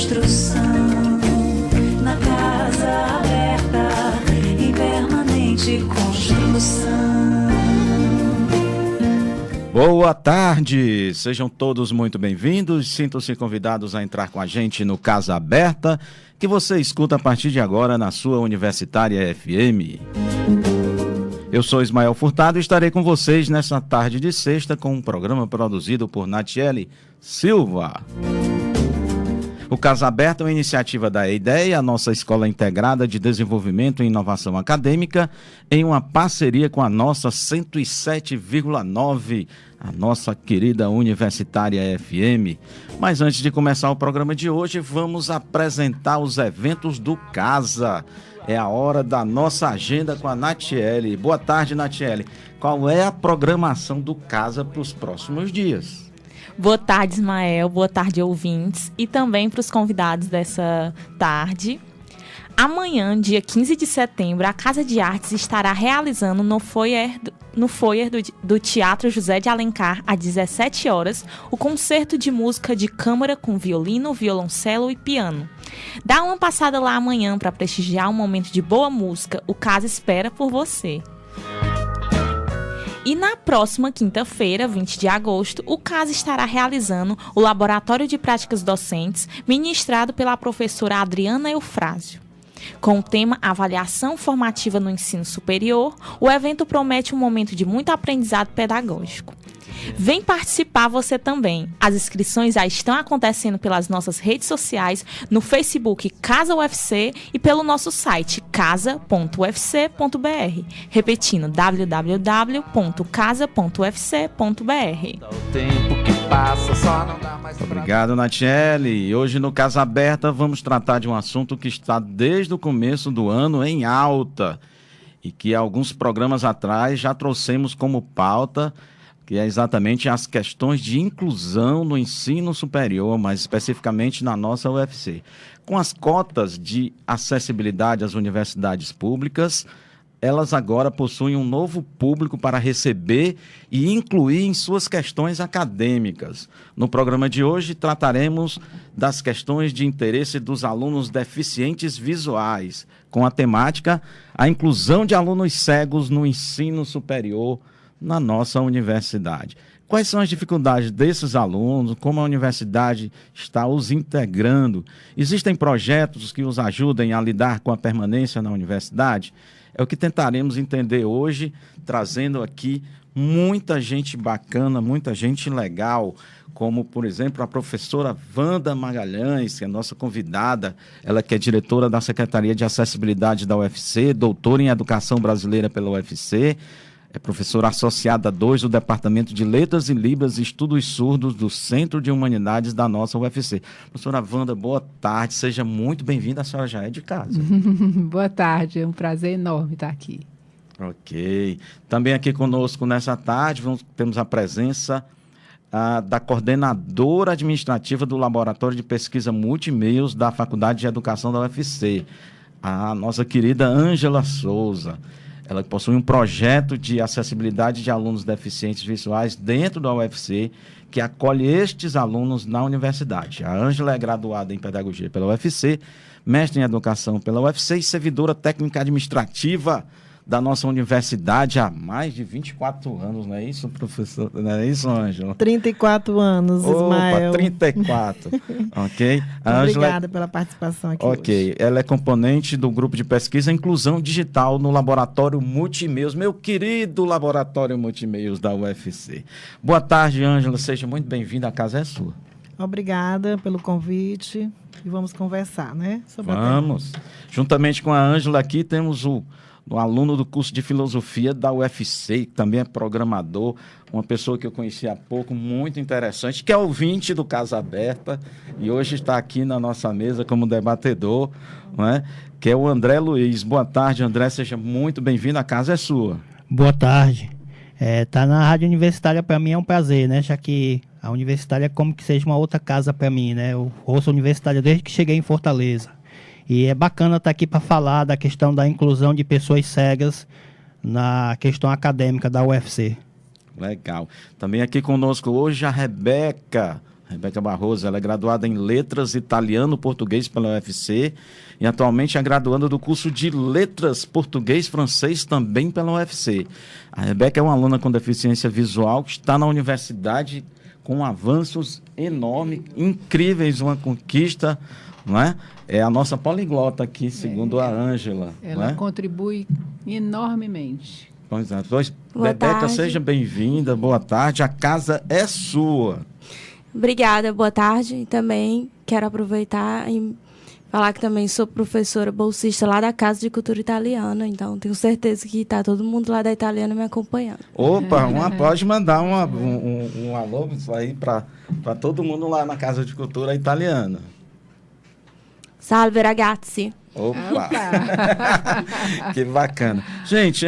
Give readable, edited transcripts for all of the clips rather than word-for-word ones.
construção, na casa aberta, em permanente construção. Boa tarde, sejam todos muito bem-vindos, sintam-se convidados a entrar com a gente no Casa Aberta, que você escuta a partir de agora na sua Universitária FM. Eu sou Ismael Furtado e estarei com vocês nessa tarde de sexta com um programa produzido por Natiele Silva. O Casa Aberta é uma iniciativa da EIDEA, a nossa Escola Integrada de Desenvolvimento e Inovação Acadêmica, em uma parceria com a nossa 107,9, a nossa querida Universitária FM. Mas antes de começar o programa de hoje, vamos apresentar os eventos do Casa. É a hora da nossa agenda com a Natiele. Boa tarde, Natiele. Qual é a programação do Casa para os próximos dias? Boa tarde, Ismael. Boa tarde, ouvintes. E também para os convidados dessa tarde. Amanhã, dia 15 de setembro, a Casa de Artes estará realizando no foyer do Teatro José de Alencar, às 17 horas, o concerto de música de câmara com violino, violoncelo e piano. Dá uma passada lá amanhã para prestigiar um momento de boa música. O Casa espera por você. E na próxima quinta-feira, 20 de agosto, o Casa estará realizando o Laboratório de Práticas Docentes, ministrado pela professora Adriana Eufrásio. Com o tema Avaliação Formativa no Ensino Superior, o evento promete um momento de muito aprendizado pedagógico. Vem participar você também. As inscrições já estão acontecendo pelas nossas redes sociais, no Facebook Casa UFC e pelo nosso site casa.ufc.br. Repetindo, www.casa.ufc.br. Obrigado, Natiele. E hoje no Casa Aberta vamos tratar de um assunto que está desde o começo do ano em alta e que alguns programas atrás já trouxemos como pauta, que é exatamente as questões de inclusão no ensino superior, mais especificamente na nossa UFC. Com as cotas de acessibilidade às universidades públicas, elas agora possuem um novo público para receber e incluir em suas questões acadêmicas. No programa de hoje, trataremos das questões de interesse dos alunos deficientes visuais, com a temática a inclusão de alunos cegos no ensino superior na nossa universidade. Quais são as dificuldades desses alunos? Como a universidade está os integrando? Existem projetos que os ajudem a lidar com a permanência na universidade? É o que tentaremos entender hoje, trazendo aqui muita gente bacana, muita gente legal, como, por exemplo, a professora Wanda Magalhães, que é a nossa convidada, ela que é diretora da Secretaria de Acessibilidade da UFC, doutora em Educação Brasileira pela UFC, é professora associada 2 do Departamento de Letras e Libras e Estudos Surdos do Centro de Humanidades da nossa UFC. Professora Wanda, boa tarde, seja muito bem-vinda, a senhora já é de casa. Boa tarde, é um prazer enorme estar aqui. Ok. Também aqui conosco nessa tarde temos a presença da coordenadora administrativa do Laboratório de Pesquisa Multimeios da Faculdade de Educação da UFC, a nossa querida Ângela Souza. Ela possui um projeto de acessibilidade de alunos deficientes visuais dentro da UFC, que acolhe estes alunos na universidade. A Ângela é graduada em Pedagogia pela UFC, mestre em Educação pela UFC e servidora técnica administrativa da nossa universidade há mais de 24 anos, não é isso, professor? Não é isso, Ângela? 34 anos, Ismael. Opa, 34. Ok. Obrigada pela participação aqui hoje. Ela é componente do grupo de pesquisa Inclusão Digital no Laboratório Multimeios, meu querido Laboratório Multimeios da UFC. Boa tarde, Ângela. Seja muito bem-vinda. A casa é sua. Obrigada pelo convite e vamos conversar, né? Vamos. Juntamente com a Ângela aqui temos um aluno do curso de Filosofia da UFC, que também é programador, uma pessoa que eu conheci há pouco, muito interessante, que é ouvinte do Casa Aberta e hoje está aqui na nossa mesa como debatedor, não é? Que é o André Luiz. Boa tarde, André, seja muito bem-vindo, a casa é sua. Boa tarde. Tá na Rádio Universitária para mim é um prazer, né? Já que a Universitária é como que seja uma outra casa para mim, né? Eu ouço a Universitária desde que cheguei em Fortaleza. E é bacana estar aqui para falar da questão da inclusão de pessoas cegas na questão acadêmica da UFC. Legal. Também aqui conosco hoje a Rebeca Rebeca Barroso, ela é graduada em Letras Italiano e Português pela UFC e atualmente é graduanda do curso de Letras Português e Francês também pela UFC. A Rebeca é uma aluna com deficiência visual que está na universidade com avanços enormes, incríveis, uma conquista, não é? É a nossa poliglota aqui, segundo a Ângela. Ela não é? contribui enormemente. Pois é. Boa Rebeca, tarde. seja bem-vinda, boa tarde, a casa é sua. Obrigada, boa tarde. E também quero aproveitar e falar que também sou professora bolsista lá da Casa de Cultura Italiana, então tenho certeza que está todo mundo lá da Italiana me acompanhando. Opa, pode mandar um alô isso aí para todo mundo lá na Casa de Cultura Italiana. Salve, ragazzi! Opa! Que bacana. Gente,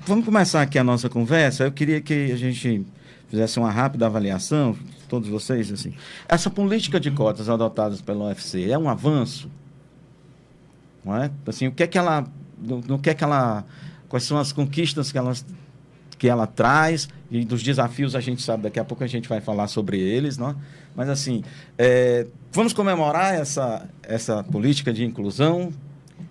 vamos começar aqui a nossa conversa. Eu queria que a gente fizesse uma rápida avaliação, todos vocês, assim. Essa política de cotas adotadas pela UFC é um avanço? Não é? Assim, o que é que ela, no que é que ela, quais são as conquistas que ela traz, e dos desafios a gente sabe, daqui a pouco a gente vai falar sobre eles, não é? Mas assim, vamos comemorar essa política de inclusão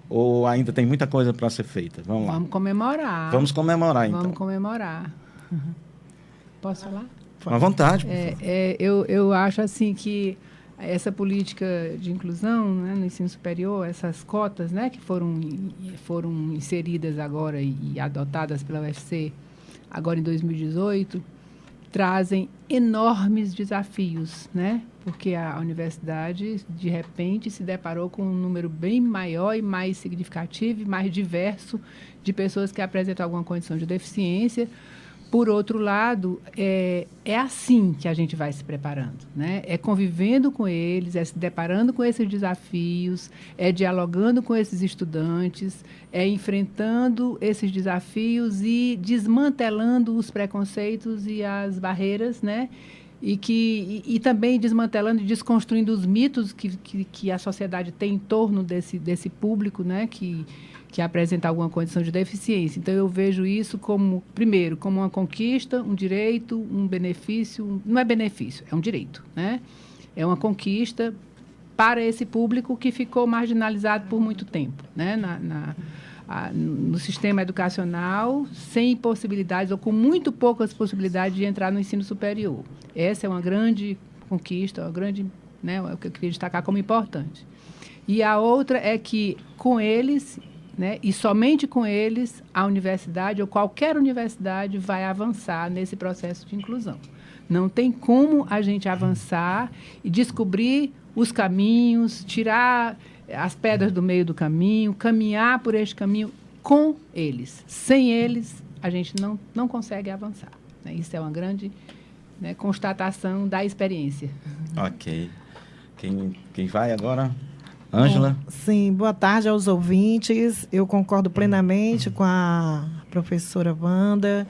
ou ainda tem muita coisa para ser feita? Vamos lá. Vamos comemorar. Vamos comemorar, então. Vamos comemorar. Posso falar? À vontade. Eu acho assim que essa política de inclusão, né, no ensino superior, essas cotas, né, que foram inseridas agora e adotadas pela UFC agora em 2018, trazem enormes desafios, né? Porque a universidade, de repente, se deparou com um número bem maior e mais significativo e mais diverso de pessoas que apresentam alguma condição de deficiência. Por outro lado, é assim que a gente vai se preparando, né? É convivendo com eles, é se deparando com esses desafios, é dialogando com esses estudantes, é enfrentando esses desafios e desmantelando os preconceitos e as barreiras, né? E também desmantelando e desconstruindo os mitos que a sociedade tem em torno desse público, né? Que apresenta alguma condição de deficiência. Então, eu vejo isso como, primeiro, como uma conquista, um direito, um benefício. Não é benefício, é um direito, né? É uma conquista para esse público que ficou marginalizado por muito tempo, né? No sistema educacional, sem possibilidades ou com muito poucas possibilidades de entrar no ensino superior. Essa é uma grande conquista, uma grande, né, o que eu queria destacar como importante. E a outra é que, com eles, né, e somente com eles, a universidade ou qualquer universidade vai avançar nesse processo de inclusão. Não tem como a gente avançar e descobrir os caminhos, tirar as pedras do meio do caminho, caminhar por este caminho com eles. Sem eles, a gente não consegue avançar, né? Isso é uma grande, né, constatação da experiência. Ok. Quem vai agora? Ângela? Sim, boa tarde aos ouvintes. Eu concordo plenamente com a professora Wanda.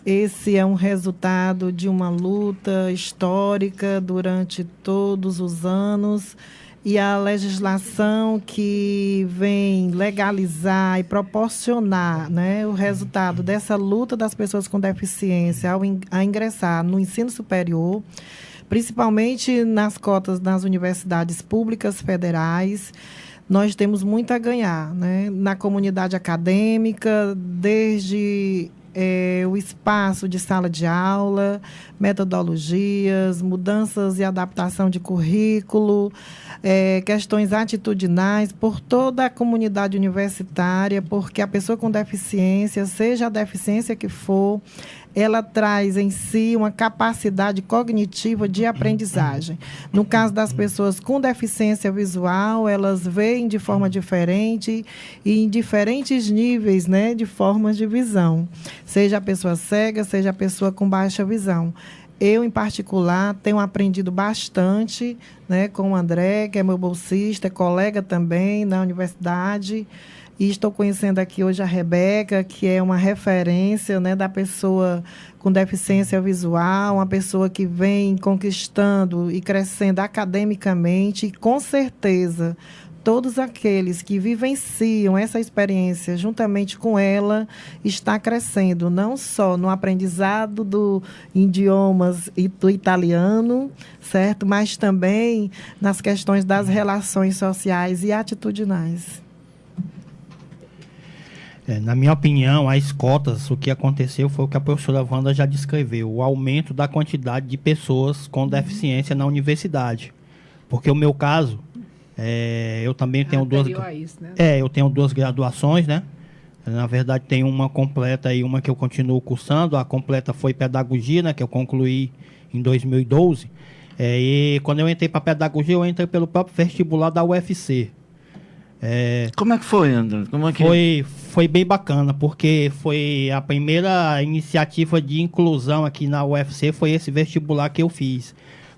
Esse é um resultado de uma luta histórica durante todos os anos. E a legislação que vem legalizar e proporcionar, né, o resultado dessa luta das pessoas com deficiência a ingressar no ensino superior, principalmente nas cotas nas universidades públicas federais, nós temos muito a ganhar, né? Na comunidade acadêmica, desde o espaço de sala de aula, metodologias, mudanças e adaptação de currículo, questões atitudinais, por toda a comunidade universitária, porque a pessoa com deficiência, seja a deficiência que for, ela traz em si uma capacidade cognitiva de aprendizagem. No caso das pessoas com deficiência visual, elas veem de forma diferente e em diferentes níveis, né, de formas de visão. Seja a pessoa cega, seja a pessoa com baixa visão. Eu, em particular, tenho aprendido bastante, né, com o André, que é meu bolsista, é colega também na universidade. E estou conhecendo aqui hoje a Rebeca, que é uma referência, né, da pessoa com deficiência visual, uma pessoa que vem conquistando e crescendo academicamente e, com certeza, todos aqueles que vivenciam essa experiência juntamente com ela está crescendo, não só no aprendizado do idiomas e do italiano, certo? Mas também nas questões das relações sociais e atitudinais. Na minha opinião, as cotas, o que aconteceu foi o que a professora Wanda já descreveu, o aumento da quantidade de pessoas com deficiência na universidade. Porque o meu caso, eu também tenho eu tenho 2 graduações, né? Na verdade, tem uma completa e uma que eu continuo cursando. A completa foi pedagogia, né? Que eu concluí em 2012. E quando eu entrei para pedagogia, eu entrei pelo próprio vestibular da UFC. Como é que foi, André? Como é que... Foi bem bacana, porque foi a primeira iniciativa de inclusão aqui na UFC, foi esse vestibular que eu fiz.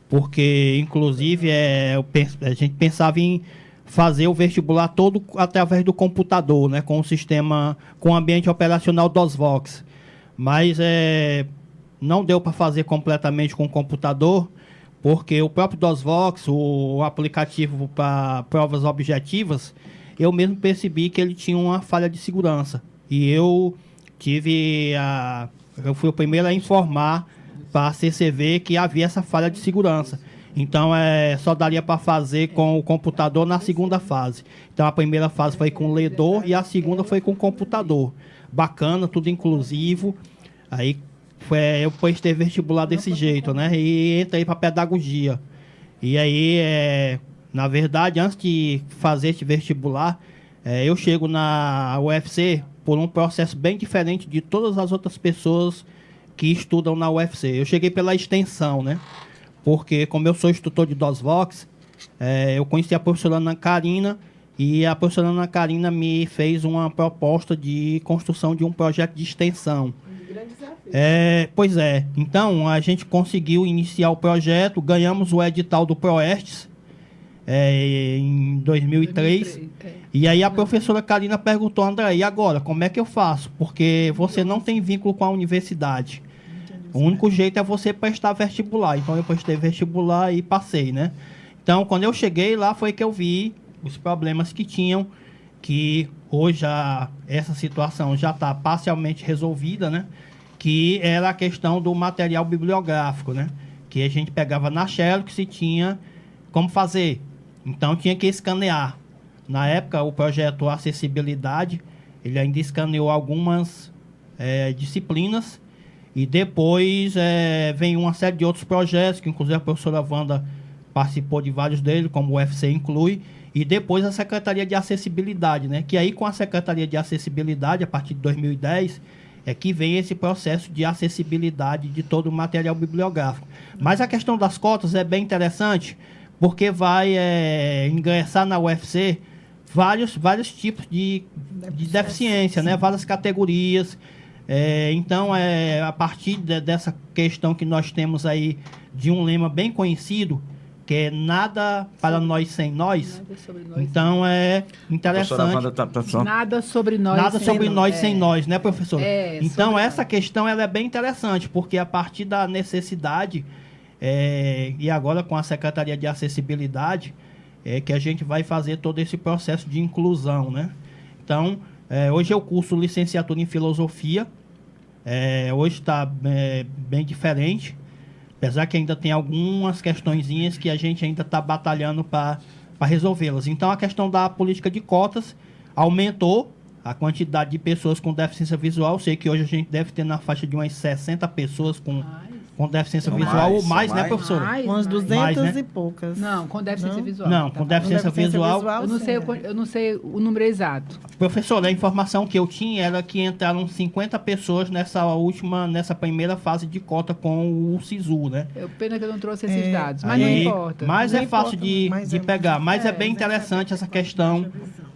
Porque, inclusive, a gente pensava em fazer o vestibular todo através do computador, né, com o sistema, com o ambiente operacional DOSVox. Mas não deu para fazer completamente com o computador, porque o próprio DOSVox, o aplicativo para provas objetivas, eu mesmo percebi que ele tinha uma falha de segurança. E eu fui o primeiro a informar para a CCV que havia essa falha de segurança. Então, só daria para fazer com o computador na segunda fase. Então, a primeira fase foi com o ledor e a segunda foi com o computador. Bacana, tudo inclusivo. Aí, eu prestei vestibular desse jeito, né? E entrei para pedagogia. E aí, na verdade, antes de fazer esse vestibular, eu chego na UFC por um processo bem diferente de todas as outras pessoas que estudam na UFC. Eu cheguei pela extensão, né? Porque, como eu sou instrutor de DOSVox, eu conheci a professora Ana Karina e a professora Ana Karina me fez uma proposta de construção de um projeto de extensão. Pois é. Então, a gente conseguiu iniciar o projeto, ganhamos o edital do Proestes em 2003. E aí a professora Karina perguntou, André, e agora, como é que eu faço? Porque você não tem vínculo com a universidade. O único jeito é você prestar vestibular. Então, eu prestei vestibular e passei, né? Então, quando eu cheguei lá, foi que eu vi os problemas que tinham, que hoje essa situação já está parcialmente resolvida, né? Que era a questão do material bibliográfico, né? Que a gente pegava na Xerox e tinha como fazer. Então, tinha que escanear. Na época, o projeto Acessibilidade, ele ainda escaneou algumas disciplinas. E depois vem uma série de outros projetos, que inclusive a professora Wanda participou de vários deles, como o UFC inclui. E depois a Secretaria de Acessibilidade, né? Que aí com a Secretaria de Acessibilidade, a partir de 2010, é que vem esse processo de acessibilidade de todo o material bibliográfico. Mas a questão das cotas é bem interessante, porque vai ingressar na UFC vários tipos de deficiência, né? Várias categorias. Então, a partir dessa questão que nós temos aí de um lema bem conhecido, que é nada para nós sem nós. Então, é interessante. Nada sobre nós sem nós, né, professor? Então, essa questão ela é bem interessante, porque a partir da necessidade, e agora com a Secretaria de Acessibilidade, que a gente vai fazer todo esse processo de inclusão, né? Então, hoje eu curso licenciatura em Filosofia. Hoje está bem diferente, apesar que ainda tem algumas questõezinhas que a gente ainda está batalhando para resolvê-las. Então, a questão da política de cotas aumentou a quantidade de pessoas com deficiência visual. Sei que hoje a gente deve ter na faixa de umas 60 pessoas com deficiência visual ou mais, né, professora? Umas 200 e poucas. Não, com deficiência visual. Não, com deficiência visual. Eu não sei o número exato. Professora, a informação que eu tinha era que entraram 50 pessoas nessa primeira fase de cota com o SISU, né? Pena que eu não trouxe esses dados, mas não importa. Mas é fácil de pegar. Mas é bem interessante essa questão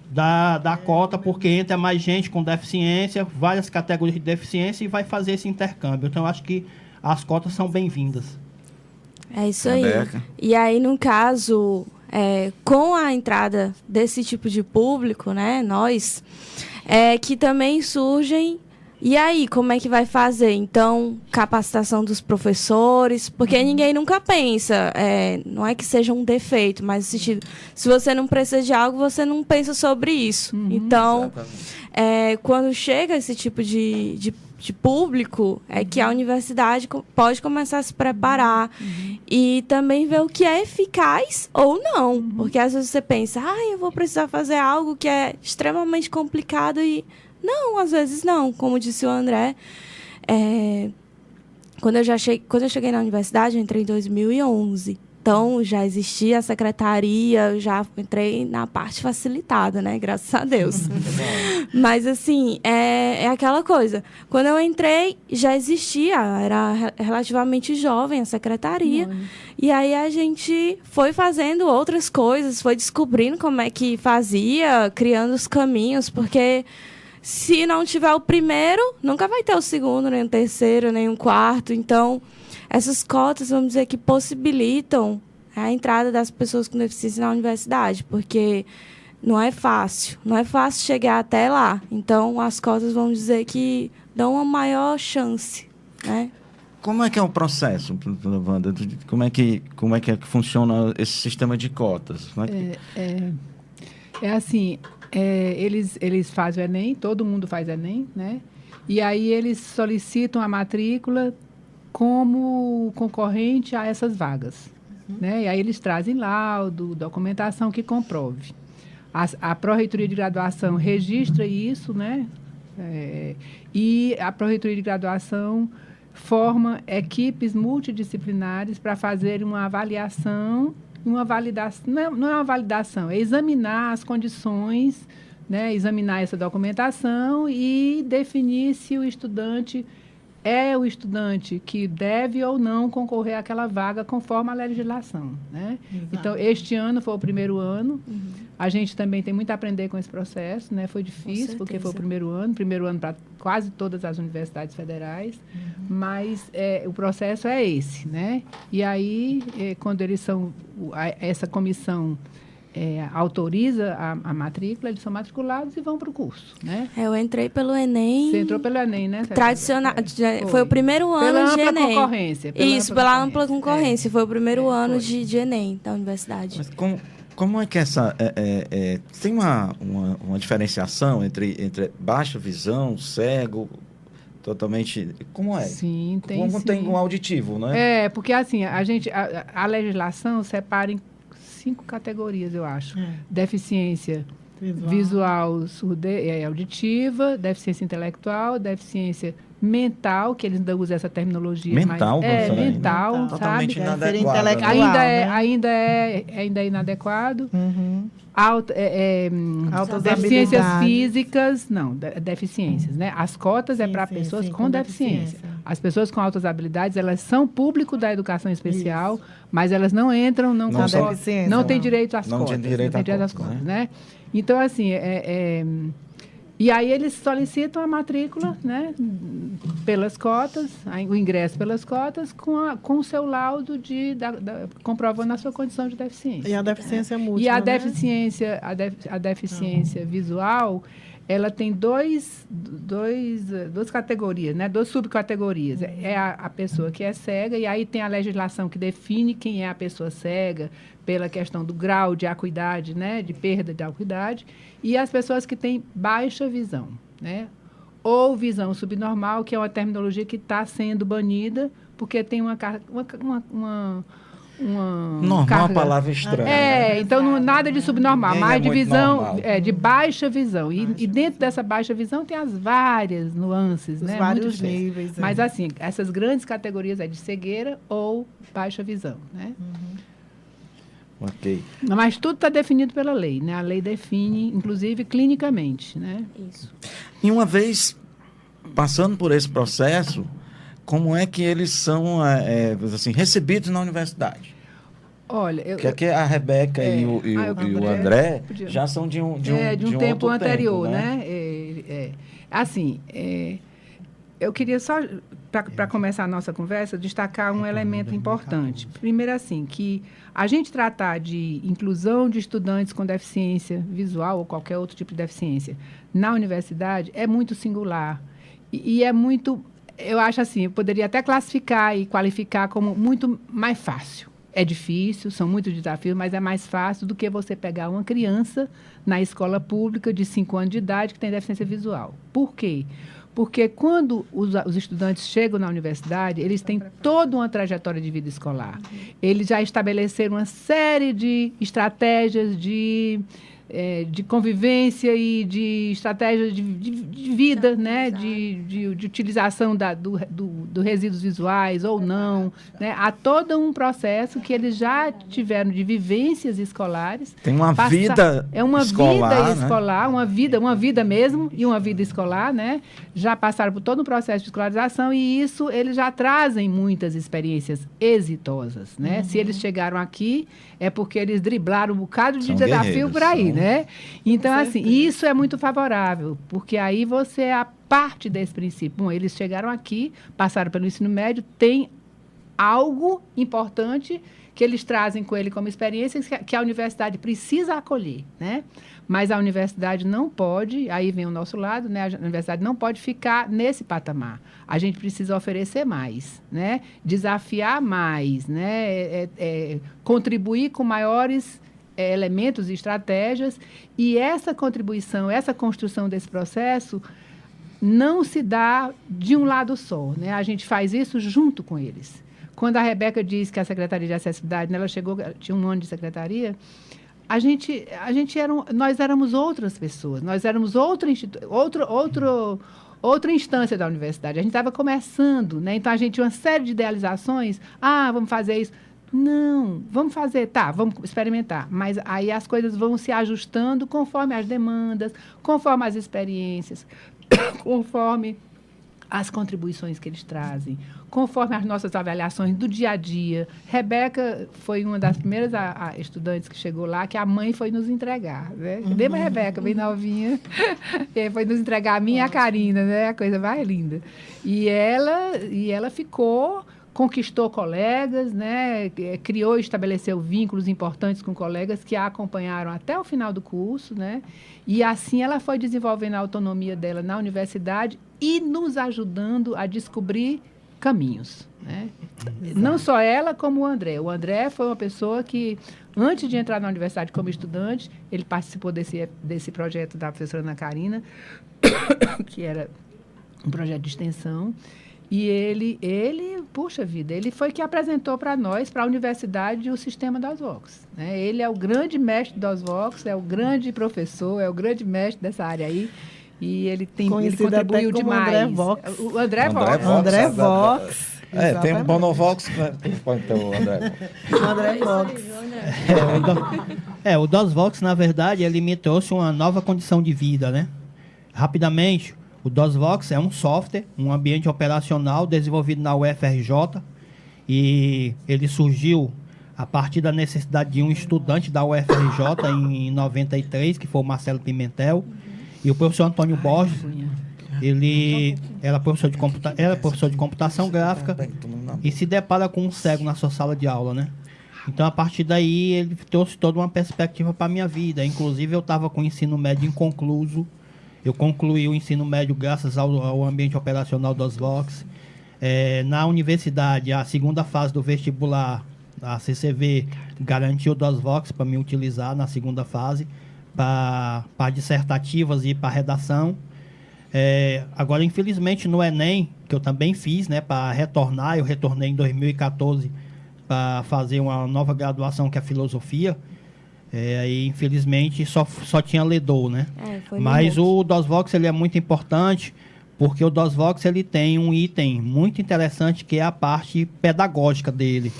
da cota, porque entra mais gente com deficiência, várias categorias de deficiência e vai fazer esse intercâmbio. Então, eu acho que as cotas são bem-vindas. É isso aí. E aí, no caso, com a entrada desse tipo de público, né, nós, que também surgem E aí, como é que vai fazer? Então, capacitação dos professores, porque ninguém nunca pensa, não é que seja um defeito, mas no sentido, se você não precisa de algo, você não pensa sobre isso. Então, quando chega esse tipo de público, é que a universidade pode começar a se preparar e também ver o que é eficaz ou não. Porque às vezes você pensa, eu vou precisar fazer algo que é extremamente complicado e... Não, às vezes não. Como disse o André, quando eu cheguei na universidade, eu entrei em 2011. Então, já existia a secretaria, eu já entrei na parte facilitada, né? Graças a Deus. Mas, assim, é aquela coisa. Quando eu entrei, já existia, era relativamente jovem a secretaria. E aí a gente foi fazendo outras coisas, foi descobrindo como é que fazia, criando os caminhos, porque... Se não tiver o primeiro, nunca vai ter o segundo, nem o terceiro, nem o quarto. Então, essas cotas, vamos dizer, que possibilitam a entrada das pessoas com deficiência na universidade, porque não é fácil chegar até lá. Então, as cotas, vamos dizer, que dão uma maior chance, né? Como é que é o processo, Wanda? Como é que funciona esse sistema de cotas? Assim... eles fazem o Enem, todo mundo faz Enem, né? E aí eles solicitam a matrícula como concorrente a essas vagas, né? E aí eles trazem laudo, documentação que comprove. A Pró-Reitoria de Graduação registra isso, né? E a Pró-Reitoria de Graduação forma equipes multidisciplinares para fazer uma avaliação. Uma validação, não é uma validação, é examinar as condições, né, examinar essa documentação e definir se o estudante é o estudante que deve ou não concorrer àquela vaga conforme a legislação, né? Então, este ano foi o primeiro ano. A gente também tem muito a aprender com esse processo, né? Foi difícil, porque foi o primeiro ano para quase todas as universidades federais, mas o processo é esse, né? E aí, quando eles são, essa comissão autoriza a matrícula, eles são matriculados e vão para o curso, né? Eu entrei pelo Enem. Você entrou pelo Enem, né? Tradicional. Foi o primeiro ano de Enem. Pela ampla concorrência. Pela ampla concorrência. Foi o primeiro ano de Enem da universidade. Mas como é que essa... tem uma diferenciação entre baixa visão, cego, totalmente... Como é? Sim, tem Como sim. tem um auditivo, né? Porque assim, a legislação separa em 5 categorias, eu acho. Deficiência visual, auditiva, deficiência intelectual, deficiência mental, que eles ainda usam essa termologia. Mental, mas, mental, mental. Totalmente sabe? inadequado. Ainda é inadequado. Altas deficiências habilidades. físicas, não, deficiências, né? As cotas para pessoas com deficiência. As pessoas com altas habilidades, elas são público da educação especial, mas elas não entram, não têm direito às cotas. Não tem direito às cotas, né? Então, assim, e aí eles solicitam a matrícula, né, pelas cotas, o ingresso pelas cotas, com o seu laudo comprovando a sua condição de deficiência. E a deficiência múltipla, E a né? deficiência visual, ela tem duas categorias, né, 2 subcategorias. É a pessoa que é cega, e aí tem a legislação que define quem é a pessoa cega, pela questão do grau de acuidade, né, de perda de acuidade, e as pessoas que têm baixa visão, né, ou visão subnormal, que é uma terminologia que está sendo banida, porque tem uma Normal é uma palavra estranha. Então nada de subnormal, mas de visão, normal. De baixa visão. E dentro dessa baixa visão tem as várias nuances, né? Vários níveis. Mas assim, essas grandes categorias é de cegueira ou baixa visão, né? Ok. Mas tudo está definido pela lei, né? A lei define, inclusive, clinicamente, né? Isso. E uma vez passando por esse processo, como é que eles são assim, recebidos na universidade? Olha, Porque aqui a Rebeca e o André já são de um tempo outro anterior, tempo, né? Eu queria só, para começar a nossa conversa, destacar um elemento importante. Primeiro, assim, que a gente tratar de inclusão de estudantes com deficiência visual ou qualquer outro tipo de deficiência na universidade é muito singular. E é muito, eu acho assim, eu poderia até classificar e qualificar como muito mais fácil. É difícil, são muitos desafios, mas é mais fácil do que você pegar uma criança na escola pública de 5 anos de idade que tem deficiência visual. Por quê? Porque quando os estudantes chegam na universidade, eles têm toda uma trajetória de vida escolar. Eles já estabeleceram uma série de estratégias de convivência e de estratégias de vida, né? de utilização do resíduos visuais ou não. Né? Há todo um processo que eles já tiveram de vivências escolares. Tem uma vida É uma escolar, vida né? escolar, uma vida mesmo e uma vida escolar, né? Já passaram por todo um processo de escolarização e isso eles já trazem muitas experiências exitosas, né? Se eles chegaram aqui, é porque eles driblaram um bocado de São desafio guerreiros, por aí, são. né? Então, assim, isso é muito favorável, porque aí você é a parte desse princípio. Bom, eles chegaram aqui, passaram pelo ensino médio, tem algo importante que eles trazem com ele como experiência que a universidade precisa acolher, né? Mas a universidade não pode, aí vem o nosso lado, né? A universidade não pode ficar nesse patamar. A gente precisa oferecer mais, né? Desafiar mais, né? Contribuir com maiores elementos e estratégias, e essa contribuição, essa construção desse processo não se dá de um lado só, né? A gente faz isso junto com eles. Quando a Rebeca diz que a Secretaria de Acessibilidade, né, ela chegou, tinha 1 ano de secretaria, nós éramos outras pessoas, nós éramos outra instância da universidade. A gente estava começando, né? Então a gente tinha uma série de idealizações. Vamos fazer isso. Não, vamos fazer, vamos experimentar. Mas aí as coisas vão se ajustando conforme as demandas, conforme as experiências, conforme as contribuições que eles trazem, conforme as nossas avaliações do dia a dia. Rebeca foi uma das primeiras estudantes que chegou lá, que a mãe foi nos entregar, né? Lembra a Rebeca, bem novinha? Foi nos entregar a minha e a Karina, né? A coisa mais linda. E ela ficou... Conquistou colegas, né? Criou e estabeleceu vínculos importantes com colegas que a acompanharam até o final do curso, né? E assim ela foi desenvolvendo a autonomia dela na universidade e nos ajudando a descobrir caminhos, né? Não só ela, como o André. O André foi uma pessoa que, antes de entrar na universidade como estudante, ele participou desse projeto da professora Ana Karina, que era um projeto de extensão. E ele, puxa vida, ele foi que apresentou para nós, para a universidade, o sistema das Vox. Né? Ele é o grande mestre das Vox, é o grande professor, é o grande mestre dessa área aí. E ele contribuiu demais. André Vox. O André Vox. André Vox. Tem o Bonovox, pode ter o André. O André Vox. O DOSVOX, na verdade, ele me trouxe uma nova condição de vida, né? Rapidamente, o DOSVOX é um software, um ambiente operacional desenvolvido na UFRJ e ele surgiu a partir da necessidade de um estudante da UFRJ em 93, que foi o Marcelo Pimentel, e o professor Antônio Borges, ele era professor de computação gráfica e se depara com um cego na sua sala de aula, né? Então, a partir daí, ele trouxe toda uma perspectiva para a minha vida. Inclusive, eu estava com o ensino médio inconcluso. Eu concluí o ensino médio graças ao ambiente operacional dos VOX. Na universidade, a segunda fase do vestibular, a CCV, garantiu dos VOX para me utilizar na segunda fase, para dissertativas e para redação. Agora, infelizmente, no Enem, que eu também fiz, né, para retornar, eu retornei em 2014 para fazer uma nova graduação, que é a filosofia. Aí, infelizmente, só tinha Ledou, né? Mas o DOSVOX, ele é muito importante, porque o DOSVOX, ele tem um item muito interessante, que é a parte pedagógica dele,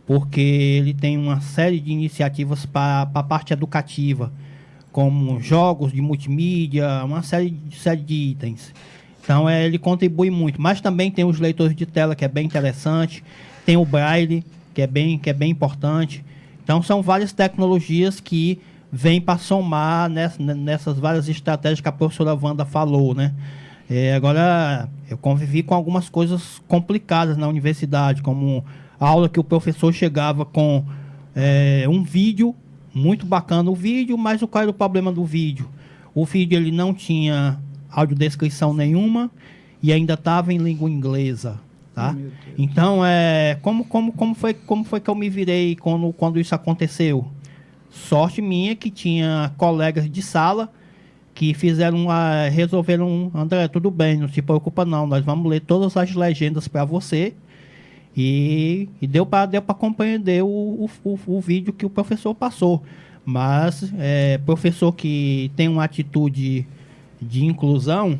porque ele tem uma série de iniciativas para a parte educativa, como jogos de multimídia, uma série de itens. Então, ele contribui muito. Mas também tem os leitores de tela, que é bem interessante, tem o Braille, que é bem importante. Então, são várias tecnologias que vêm para somar nessas várias estratégias que a professora Wanda falou, né? Agora, eu convivi com algumas coisas complicadas na universidade, como a aula que o professor chegava com um vídeo, muito bacana o vídeo, mas qual era o problema do vídeo? O vídeo ele não tinha audiodescrição nenhuma e ainda estava em língua inglesa, tá? Então, como foi que eu me virei quando isso aconteceu? Sorte minha que tinha colegas de sala que resolveram, André, tudo bem, não se preocupa não, nós vamos ler todas as legendas para você. E deu para compreender o vídeo que o professor passou. Mas professor que tem uma atitude de inclusão,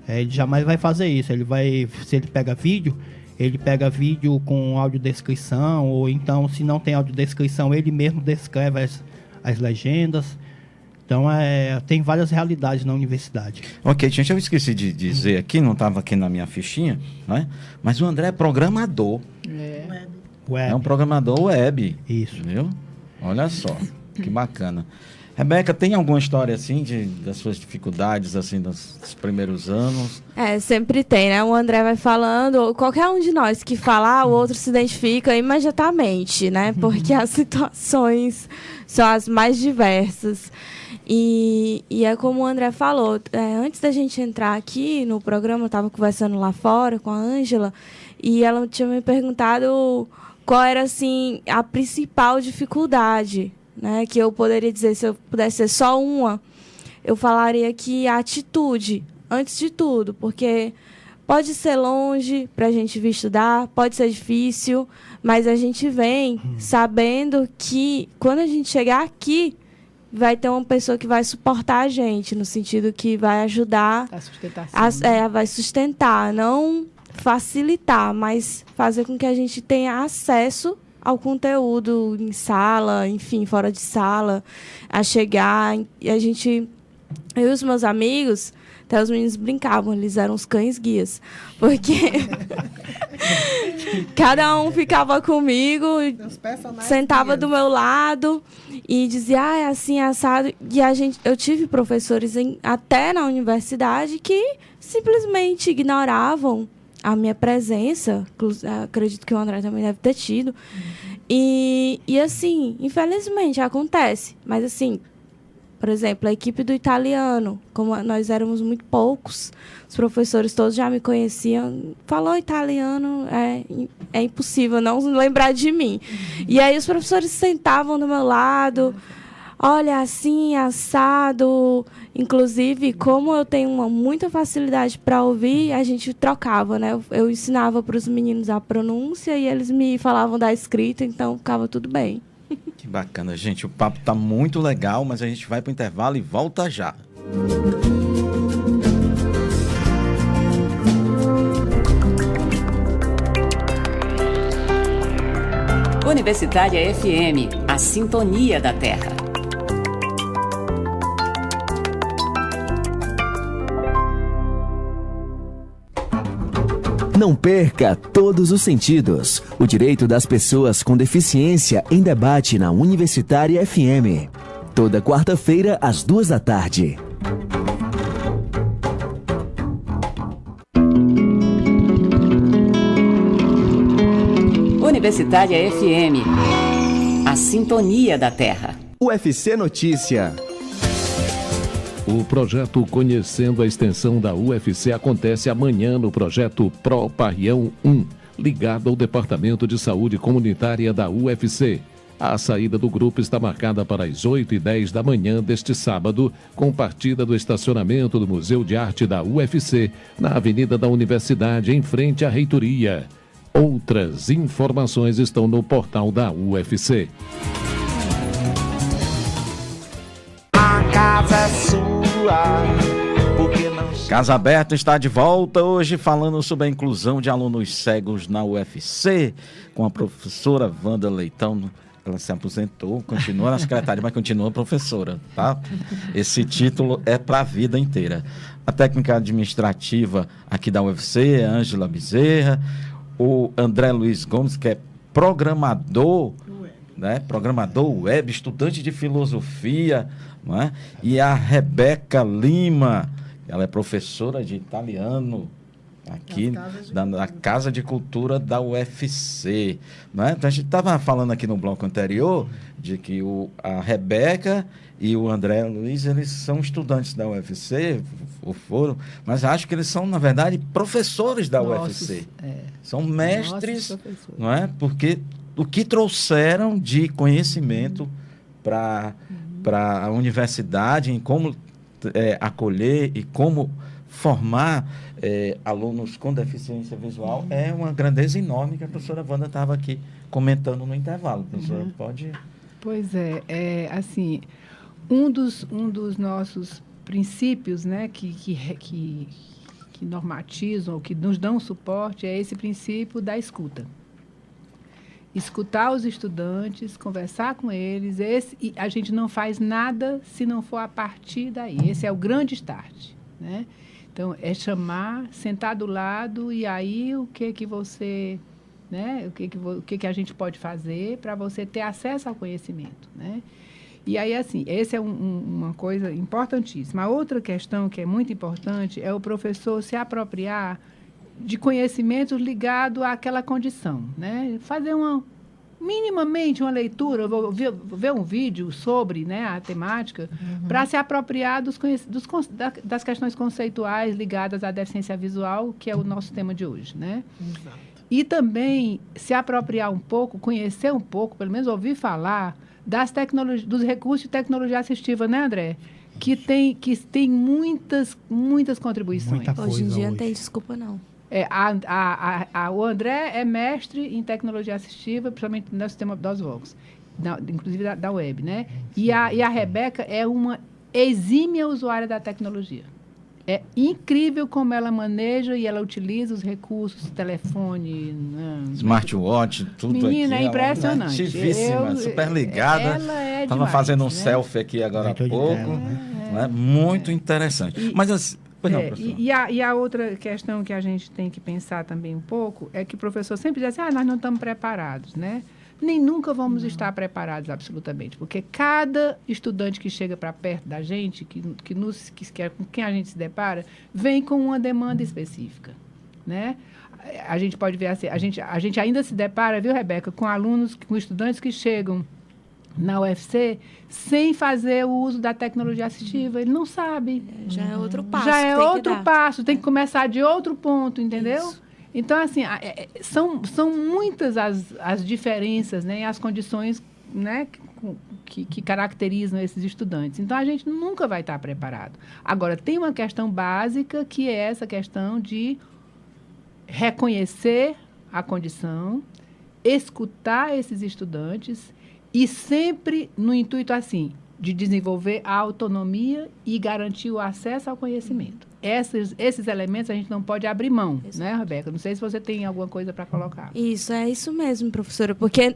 ele jamais vai fazer isso. Se ele pega vídeo com audiodescrição, ou então, se não tem audiodescrição, ele mesmo descreve as legendas. Então, tem várias realidades na universidade. Ok, gente, eu esqueci de dizer aqui, não estava aqui na minha fichinha, né? Mas o André é programador. Web. É um programador web. Isso. Viu? Olha só, que bacana. Rebeca, tem alguma história, assim, das suas dificuldades, assim, dos primeiros anos? Sempre tem, né? O André vai falando, qualquer um de nós que falar, o outro se identifica imediatamente, né? Porque as situações são as mais diversas. E é como o André falou, antes da gente entrar aqui no programa, eu estava conversando lá fora com a Ângela, e ela tinha me perguntado qual era, assim, a principal dificuldade, né? Que eu poderia dizer, se eu pudesse ser só uma, eu falaria que a atitude, antes de tudo, porque pode ser longe para a gente vir estudar, pode ser difícil, mas a gente vem sabendo que quando a gente chegar aqui, vai ter uma pessoa que vai suportar a gente, no sentido que vai ajudar, vai sustentar, não facilitar, mas fazer com que a gente tenha acesso ao conteúdo em sala, enfim, fora de sala, a chegar, e eu e os meus amigos, até os meninos brincavam, eles eram os cães guias, porque cada um ficava comigo, sentava do meu lado e dizia, é assim, assado. E eu tive professores até na universidade que simplesmente ignoravam a minha presença, acredito que o André também deve ter tido. E assim, infelizmente acontece, mas assim, por exemplo, a equipe do italiano, como nós éramos muito poucos, os professores todos já me conheciam, falou italiano, é impossível não lembrar de mim. E aí os professores sentavam do meu lado, olha, assim, assado. Inclusive, como eu tenho muita facilidade para ouvir, a gente trocava, né? Eu ensinava para os meninos a pronúncia e eles me falavam da escrita, então ficava tudo bem. Que bacana, gente. O papo tá muito legal, mas a gente vai pro intervalo e volta já. Universitária FM, a sintonia da Terra. Não perca todos os sentidos. O direito das pessoas com deficiência em debate na Universitária FM. Toda quarta-feira, às 14h. Universitária FM, a sintonia da Terra. UFC Notícia. O projeto Conhecendo a Extensão da UFC acontece amanhã no projeto Pro Parrião 1, ligado ao Departamento de Saúde Comunitária da UFC. A saída do grupo está marcada para as 8h10 da manhã deste sábado, com partida do estacionamento do Museu de Arte da UFC, na Avenida da Universidade, em frente à reitoria. Outras informações estão no portal da UFC. A casa é sua. Casa Aberta está de volta hoje falando sobre a inclusão de alunos cegos na UFC, com a professora Wanda Leitão. Ela se aposentou, continua na secretaria, mas continua professora, tá? Esse título é para a vida inteira. A técnica administrativa aqui da UFC é Ângela Bezerra, o André Luiz Gomes, que é programador, né? Programador web, estudante de filosofia, não é? E a Rebeca Lima, ela é professora de italiano, aqui da Casa de Cultura da UFC. Né? Então, a gente estava falando aqui no bloco anterior de que a Rebeca e o André Luiz, eles são estudantes da UFC, ou foram, mas acho que eles são, na verdade, professores da UFC. São mestres, não é? Porque o que trouxeram de conhecimento para a universidade, em como acolher e como formar alunos com deficiência visual, é uma grandeza enorme que a professora Wanda estava aqui comentando no intervalo. A professora pode... Pois assim, um dos nossos princípios, né, que normatizam, ou que nos dão suporte, é esse princípio da escuta. Escutar os estudantes, conversar com eles, e a gente não faz nada se não for a partir daí. Esse é o grande start, né? Então, é chamar, sentar do lado, e aí o que você, né? O que a gente pode fazer para você ter acesso ao conhecimento, né? E aí, assim, essa é uma coisa importantíssima. A outra questão que é muito importante é o professor se apropriar de conhecimentos ligados àquela condição, né? Fazer minimamente uma leitura, ver um vídeo sobre, né, a temática, para se apropriar das questões conceituais ligadas à deficiência visual, que é o nosso tema de hoje, né? Exato. E também se apropriar um pouco, conhecer um pouco, pelo menos ouvir falar dos recursos de tecnologia assistiva, né, André? Que tem muitas contribuições. Hoje em dia não tem desculpa, não. O André é mestre em tecnologia assistiva, principalmente no sistema DOSVOX, inclusive da web, né? E a Rebeca é uma exímia usuária da tecnologia. É incrível como ela maneja e ela utiliza os recursos, telefone... Smartwatch, tudo. Menina, aqui. É impressionante. Ativíssima, super ligada. Ela é Estava demais, fazendo um né? selfie aqui agora há pouco. Muito interessante. Mas assim... E a outra questão que a gente tem que pensar também um pouco é que o professor sempre diz assim, nós não estamos preparados, né? Nem nunca vamos estar preparados absolutamente, porque cada estudante que chega para perto da gente, com quem a gente se depara, vem com uma demanda específica, né? A gente pode ver assim, a gente ainda se depara, viu, Rebeca, com estudantes que chegam na UFC sem fazer o uso da tecnologia assistiva. Ele não sabe. Já é outro passo. Já é outro passo. Tem que começar de outro ponto, entendeu? Isso. Então, assim, são muitas as diferenças, né, e as condições, né, que caracterizam esses estudantes. Então, a gente nunca vai estar preparado. Agora, tem uma questão básica, que é essa questão de reconhecer a condição, escutar esses estudantes e sempre no intuito, assim, de desenvolver a autonomia e garantir o acesso ao conhecimento. Esses elementos a gente não pode abrir mão, né, Rebeca? Não sei se você tem alguma coisa para colocar. Isso, é isso mesmo, professora, porque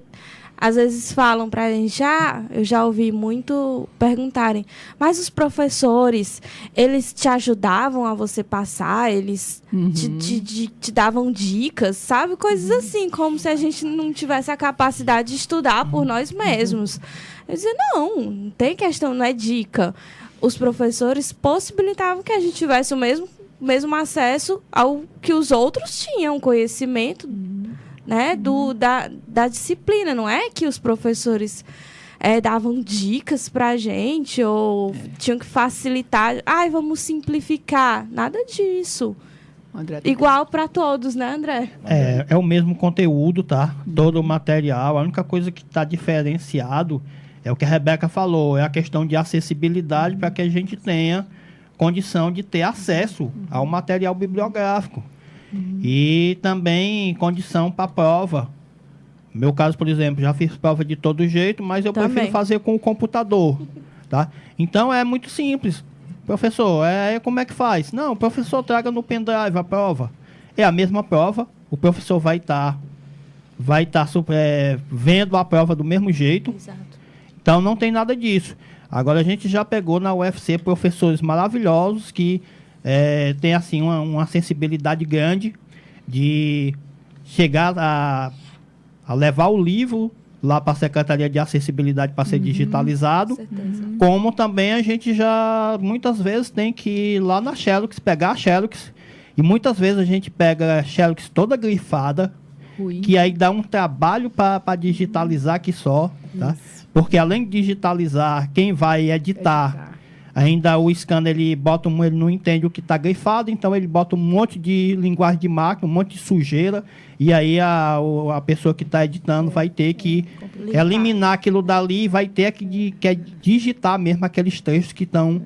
às vezes falam para a gente, eu já ouvi muito perguntarem, mas os professores, eles te ajudavam a você passar, eles te davam dicas, sabe? Coisas assim, como se a gente não tivesse a capacidade de estudar por nós mesmos. Eu dizia, não tem questão, não é dica. Os professores possibilitavam que a gente tivesse o mesmo acesso ao que os outros tinham, conhecimento, né, da disciplina. Não é que os professores davam dicas para a gente ou tinham que facilitar. Vamos simplificar. Nada disso. André, igual para todos, né, André? É o mesmo conteúdo, tá? Todo o material. A única coisa que está diferenciado é o que a Rebeca falou, é a questão de acessibilidade para que a gente tenha condição de ter acesso ao material bibliográfico. E também condição para a prova. No meu caso, por exemplo, já fiz prova de todo jeito, mas eu prefiro fazer com o computador. Tá? Então, é muito simples. Professor, como é que faz? Não, o professor traga no pendrive a prova. É a mesma prova, o professor vai estar vendo a prova do mesmo jeito. Exato. Então, não tem nada disso. Agora, a gente já pegou na UFC professores maravilhosos que têm assim, uma sensibilidade grande de chegar a levar o livro lá para a Secretaria de Acessibilidade para ser digitalizado, como também a gente já muitas vezes tem que ir lá na Xerox, pegar a Xerox E muitas vezes a gente pega a Xerox toda grifada, Ruim. que aí dá um trabalho para digitalizar que só, tá? Porque além de digitalizar, quem vai editar, ainda o scanner, ele não entende o que está grifado, então ele bota um monte de linguagem de máquina, um monte de sujeira, e aí a pessoa que está editando vai ter que eliminar aquilo dali e vai ter que digitar mesmo aqueles textos que estão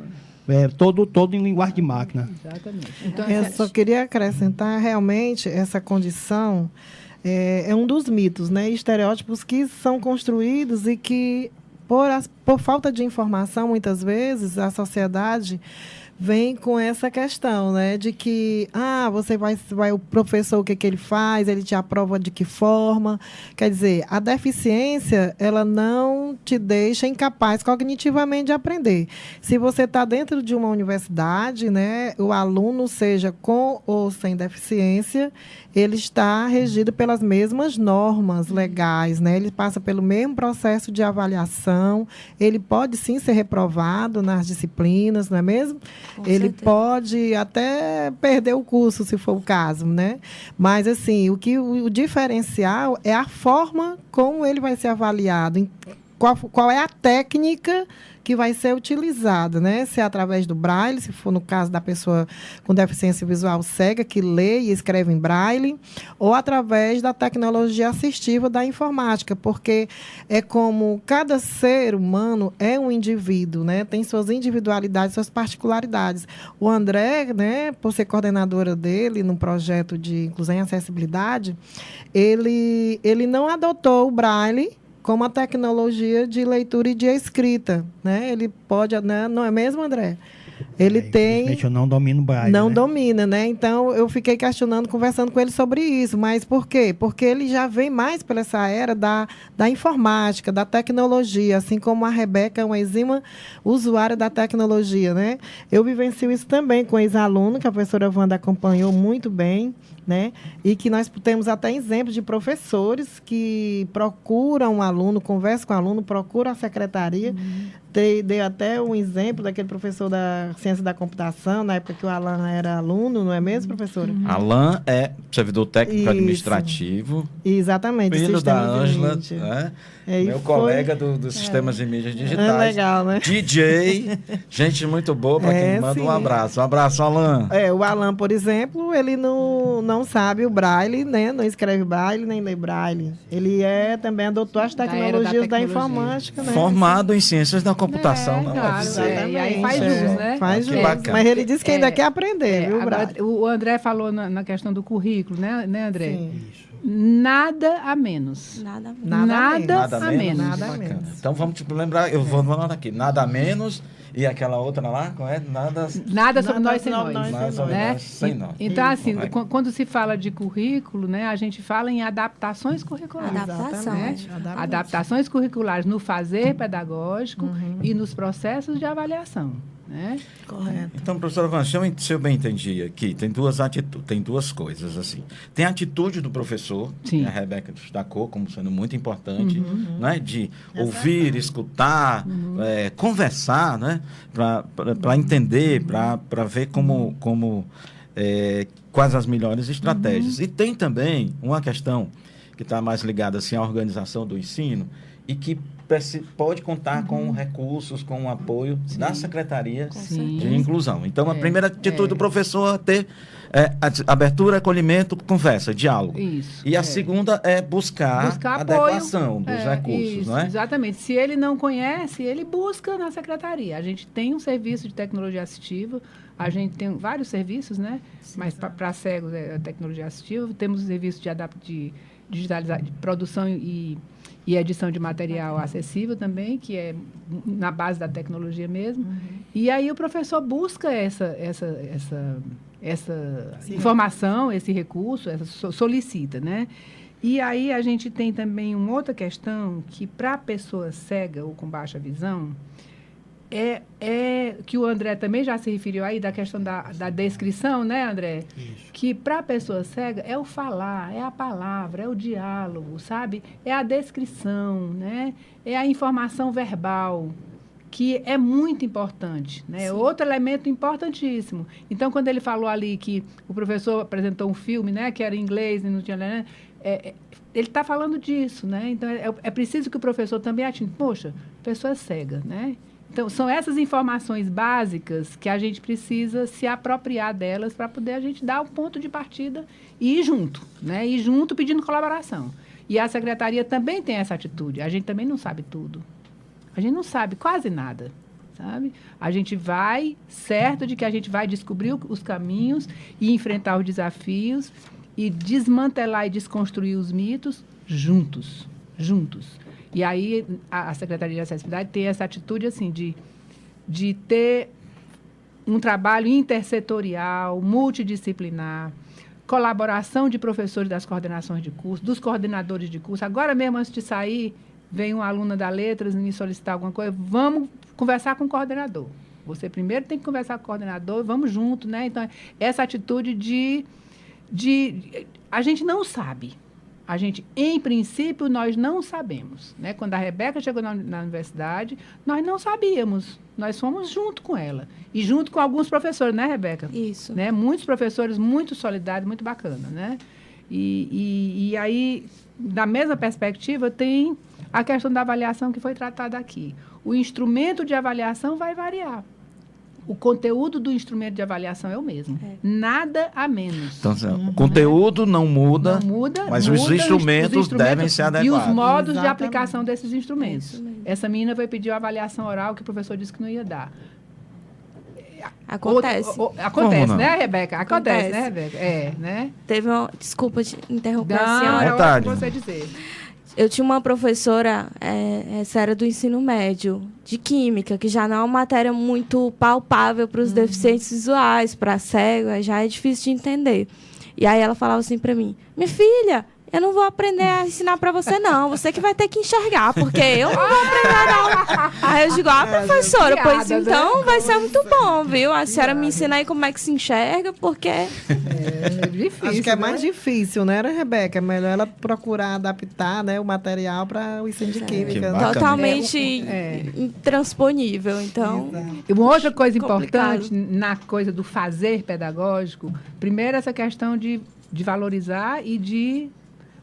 todo em linguagem de máquina. Exatamente. Então, Eu só queria acrescentar, realmente, essa condição é um dos mitos, né? Estereótipos que são construídos e que, por falta de informação, muitas vezes, a sociedade vem com essa questão, né, de que você vai o professor, o que ele faz, ele te aprova de que forma. Quer dizer, a deficiência, ela não te deixa incapaz cognitivamente de aprender. Se você está dentro de uma universidade, né, o aluno, seja com ou sem deficiência, ele está regido pelas mesmas normas legais, né? Ele passa pelo mesmo processo de avaliação, ele pode sim ser reprovado nas disciplinas, não é mesmo? Ele pode até perder o curso, se for o caso, né? Mas, assim, o diferencial é a forma como ele vai ser avaliado, qual é a técnica que vai ser utilizada, né? Se é através do braille, se for no caso da pessoa com deficiência visual cega, que lê e escreve em braille, ou através da tecnologia assistiva da informática, porque é como cada ser humano é um indivíduo, né? Tem suas individualidades, suas particularidades. O André, né, por ser coordenadora dele no projeto de inclusão e acessibilidade, ele não adotou o braille como a tecnologia de leitura e de escrita, né? Ele pode, né? Não é mesmo, André? Ele tem... Eu não domino braille, Não né? domina, né? Então, eu fiquei questionando, conversando com ele sobre isso. Mas por quê? Porque ele já vem mais por essa era da informática, da tecnologia, assim como a Rebeca é uma exímia usuária da tecnologia, né? Eu vivencio isso também com ex-aluno, que a professora Wanda acompanhou muito bem, né? E que nós temos até exemplos de professores que procuram um aluno, conversam com o aluno, procuram a secretaria. Dei até um exemplo daquele professor da ciência da computação, na época que o Alan era aluno, não é mesmo, professora? Alan é servidor técnico Isso. administrativo. Exatamente. Filho da sistemas de Ângela, mídia. né? foi- Meu colega dos sistemas de mídias digitais. É legal, né? DJ, gente muito boa, para quem manda sim. um abraço. Um abraço, Alan. O Alan, por exemplo, ele não sabe o braille, né? Não escreve braille, nem lê braille. Ele também adotou as Da era da tecnologias da tecnologia. informática, né? Formado em ciências da computação na claro, UFC. E aí faz Exatamente, jus, né? Faz Que jus. bacana. Mas ele disse que ainda quer aprender, viu, Agora, braille? o André falou na questão do currículo, né, André? Sim. Nada a menos. Nada mesmo. Nada Nada a menos. menos. Nada a Bacana. menos. Então vamos lembrar, eu vou falar aqui. Nada a menos. E aquela outra lá, qual é? Nada Nada sobre nós sem Nada nós. mais sobre Né? nós sem nós. Então, assim, Correto. quando se fala de currículo, né, a gente fala em adaptações curriculares. Adaptação. Né? Adaptações curriculares no fazer pedagógico e nos processos de avaliação. Né? Correto. Então, professora Van, se eu bem entendi aqui, tem duas atitudes, tem duas coisas, assim. Tem a atitude do professor, Sim. que a Rebeca destacou como sendo muito importante, né? De ouvir, escutar, conversar, né? Para entender, para ver quais as melhores estratégias. E tem também uma questão que está mais ligada assim, à organização do ensino e que pode contar com recursos, com o apoio da Secretaria Sim. de Inclusão. Então, a primeira atitude do professor é ter abertura, acolhimento, conversa, diálogo. Isso. E a segunda é buscar apoio. adequação dos recursos, Isso, não é? exatamente. Se ele não conhece, ele busca na secretaria. A gente tem um serviço de tecnologia assistiva, a gente tem vários serviços, né? Mas para cegos é a tecnologia assistiva. Temos o serviço de digitalizar, de produção e edição de material acessível também, que é na base da tecnologia mesmo. E aí o professor busca essa informação, esse recurso, solicita, né? E aí a gente tem também uma outra questão que para a pessoa cega ou com baixa visão, que o André também já se referiu aí, da questão da descrição, né, André? Isso. Que para a pessoa cega é o falar, é a palavra, é o diálogo, sabe? É a descrição, né? É a informação verbal. que é muito importante, né? Outro elemento importantíssimo. Então, quando ele falou ali que o professor apresentou um filme, né, que era em inglês e não tinha... Né, ele está falando disso, né? Então, é preciso que o professor também atinja. Poxa, pessoa cega, né? Então, são essas informações básicas que a gente precisa se apropriar delas para poder a gente dar um ponto de partida e ir junto, né? Ir junto pedindo colaboração. E a secretaria também tem essa atitude. A gente também não sabe tudo. A gente não sabe quase nada, sabe? A gente vai certo de que a gente vai descobrir os caminhos e enfrentar os desafios e desmantelar e desconstruir os mitos juntos. E aí a Secretaria de Acessibilidade tem essa atitude assim de ter um trabalho intersetorial, multidisciplinar, colaboração de professores das coordenações de curso, dos coordenadores de curso. Agora mesmo, antes de sair, vem uma aluna da Letras me solicitar alguma coisa, vamos conversar com o coordenador. Você primeiro tem que conversar com o coordenador, vamos junto, né? Então, essa atitude de a gente não sabe. A gente, em princípio, nós não sabemos, né? Quando a Rebeca chegou na universidade, nós não sabíamos. Nós fomos junto com ela. E junto com alguns professores, né, Rebeca? Isso. Né? Muitos professores muito solidários, muito bacana, né? E aí, da mesma perspectiva, tem a questão da avaliação que foi tratada aqui. O instrumento de avaliação vai variar. O conteúdo do instrumento de avaliação é o mesmo. Nada a menos. Então, o conteúdo não muda, mas muda, os instrumentos devem ser adequados. E os modos de aplicação desses instrumentos. Essa menina vai pedir uma avaliação oral que o professor disse que não ia dar. Acontece. Acontece, né, Rebeca? Acontece, né, Rebeca? Né? Teve uma... Desculpa de interromper a Não, senhora. é hora de você dizer. Eu tinha uma professora, essa era do ensino médio, de química, que já não é uma matéria muito palpável para os deficientes visuais, para cego, já é difícil de entender. E aí ela falava assim para mim, minha filha, eu não vou aprender a ensinar para você, não. Você que vai ter que enxergar, porque eu não vou aprender, não. Aí eu digo, professora, pois então vai ser muito bom, viu? A senhora me ensina aí como é que se enxerga, porque... É difícil, acho que é mais difícil, né, Rebeca? É melhor ela procurar adaptar, né, o material para o ensino de química. Totalmente intransponível, então... E uma outra coisa importante na coisa do fazer pedagógico, primeiro essa questão de valorizar e de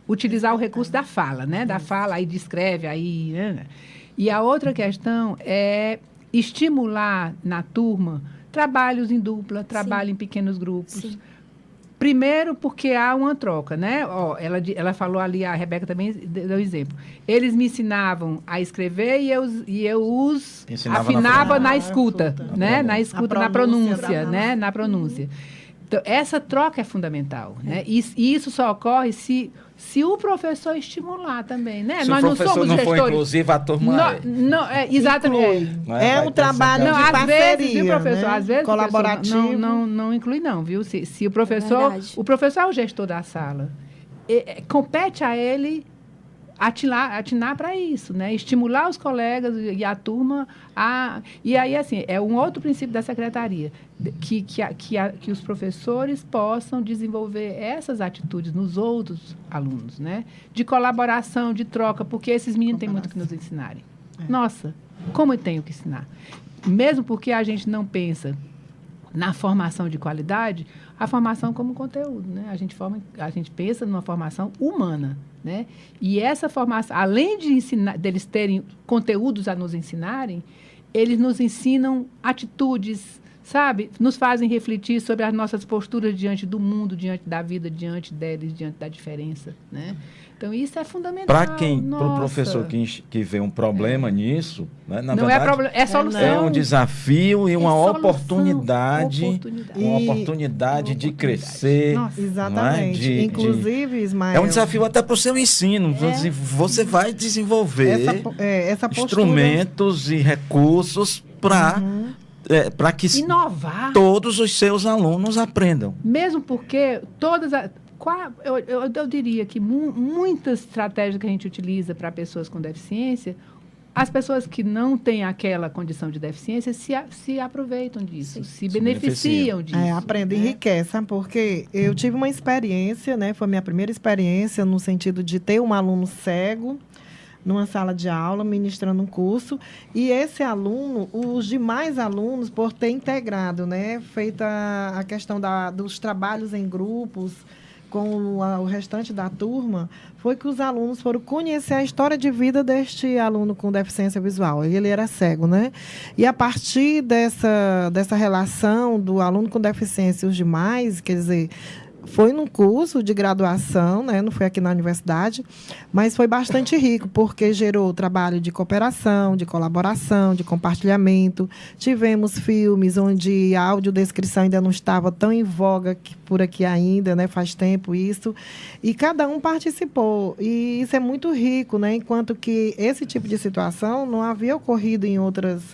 utilizar o recurso da fala, né? Da fala, aí descreve, aí... Né? E a outra questão é estimular na turma trabalhos em dupla, trabalho em pequenos grupos. Sim. Primeiro, porque há uma troca, né? Ela falou ali, a Rebeca também deu exemplo. Eles me ensinavam a escrever e eu os afinava na escuta, né? Na escuta, na pronúncia, né? Na pronúncia. Então, essa troca é fundamental, né? E isso só ocorre se o professor estimular também, né? Se nós o professor não for inclusive, a turma exatamente. É um trabalho de parceria, vezes, viu, professor? Né? Às vezes colaborativo. Não inclui não, viu? Se o professor é o gestor da sala, compete a ele atinar para isso, né? Estimular os colegas e a turma a... E aí, assim, é um outro princípio da secretaria, que os professores possam desenvolver essas atitudes nos outros alunos, né? De colaboração, de troca, porque esses meninos têm muito que nos ensinarem. Nossa, como eu tenho que ensinar? Mesmo porque a gente não pensa na formação de qualidade, a formação como conteúdo, né? A gente pensa numa formação humana, né? E essa formação, além de deles terem conteúdos a nos ensinarem, eles nos ensinam atitudes, sabe? Nos fazem refletir sobre as nossas posturas diante do mundo, diante da vida, diante deles, diante da diferença, né? Então, isso é fundamental. Para o professor que vê um problema nisso, né? Na não verdade, é problema, é solução. É um desafio e uma oportunidade. Uma oportunidade de crescer. Nossa, exatamente. Inclusive, Ismael... É um desafio até para o seu ensino. Você vai desenvolver essa instrumentos e recursos para que inovar. Todos os seus alunos aprendam. Mesmo porque eu diria que muitas estratégias que a gente utiliza para pessoas com deficiência, as pessoas que não têm aquela condição de deficiência se aproveitam disso, se beneficiam disso. Aprende e enriquece, sabe? Porque eu tive uma experiência, né? Foi a minha primeira experiência no sentido de ter um aluno cego, numa sala de aula, ministrando um curso, e esse aluno, os demais alunos, por ter integrado, né, feita a questão dos trabalhos em grupos, com o restante da turma, foi que os alunos foram conhecer a história de vida deste aluno com deficiência visual. Ele era cego, né? E a partir dessa relação do aluno com deficiência e os demais, quer dizer, foi num curso de graduação, né? Não foi aqui na universidade, mas foi bastante rico, porque gerou trabalho de cooperação, de colaboração, de compartilhamento. Tivemos filmes onde a audiodescrição ainda não estava tão em voga por aqui ainda, né? Faz tempo isso. E cada um participou. E isso é muito rico, né? Enquanto que esse tipo de situação não havia ocorrido em outras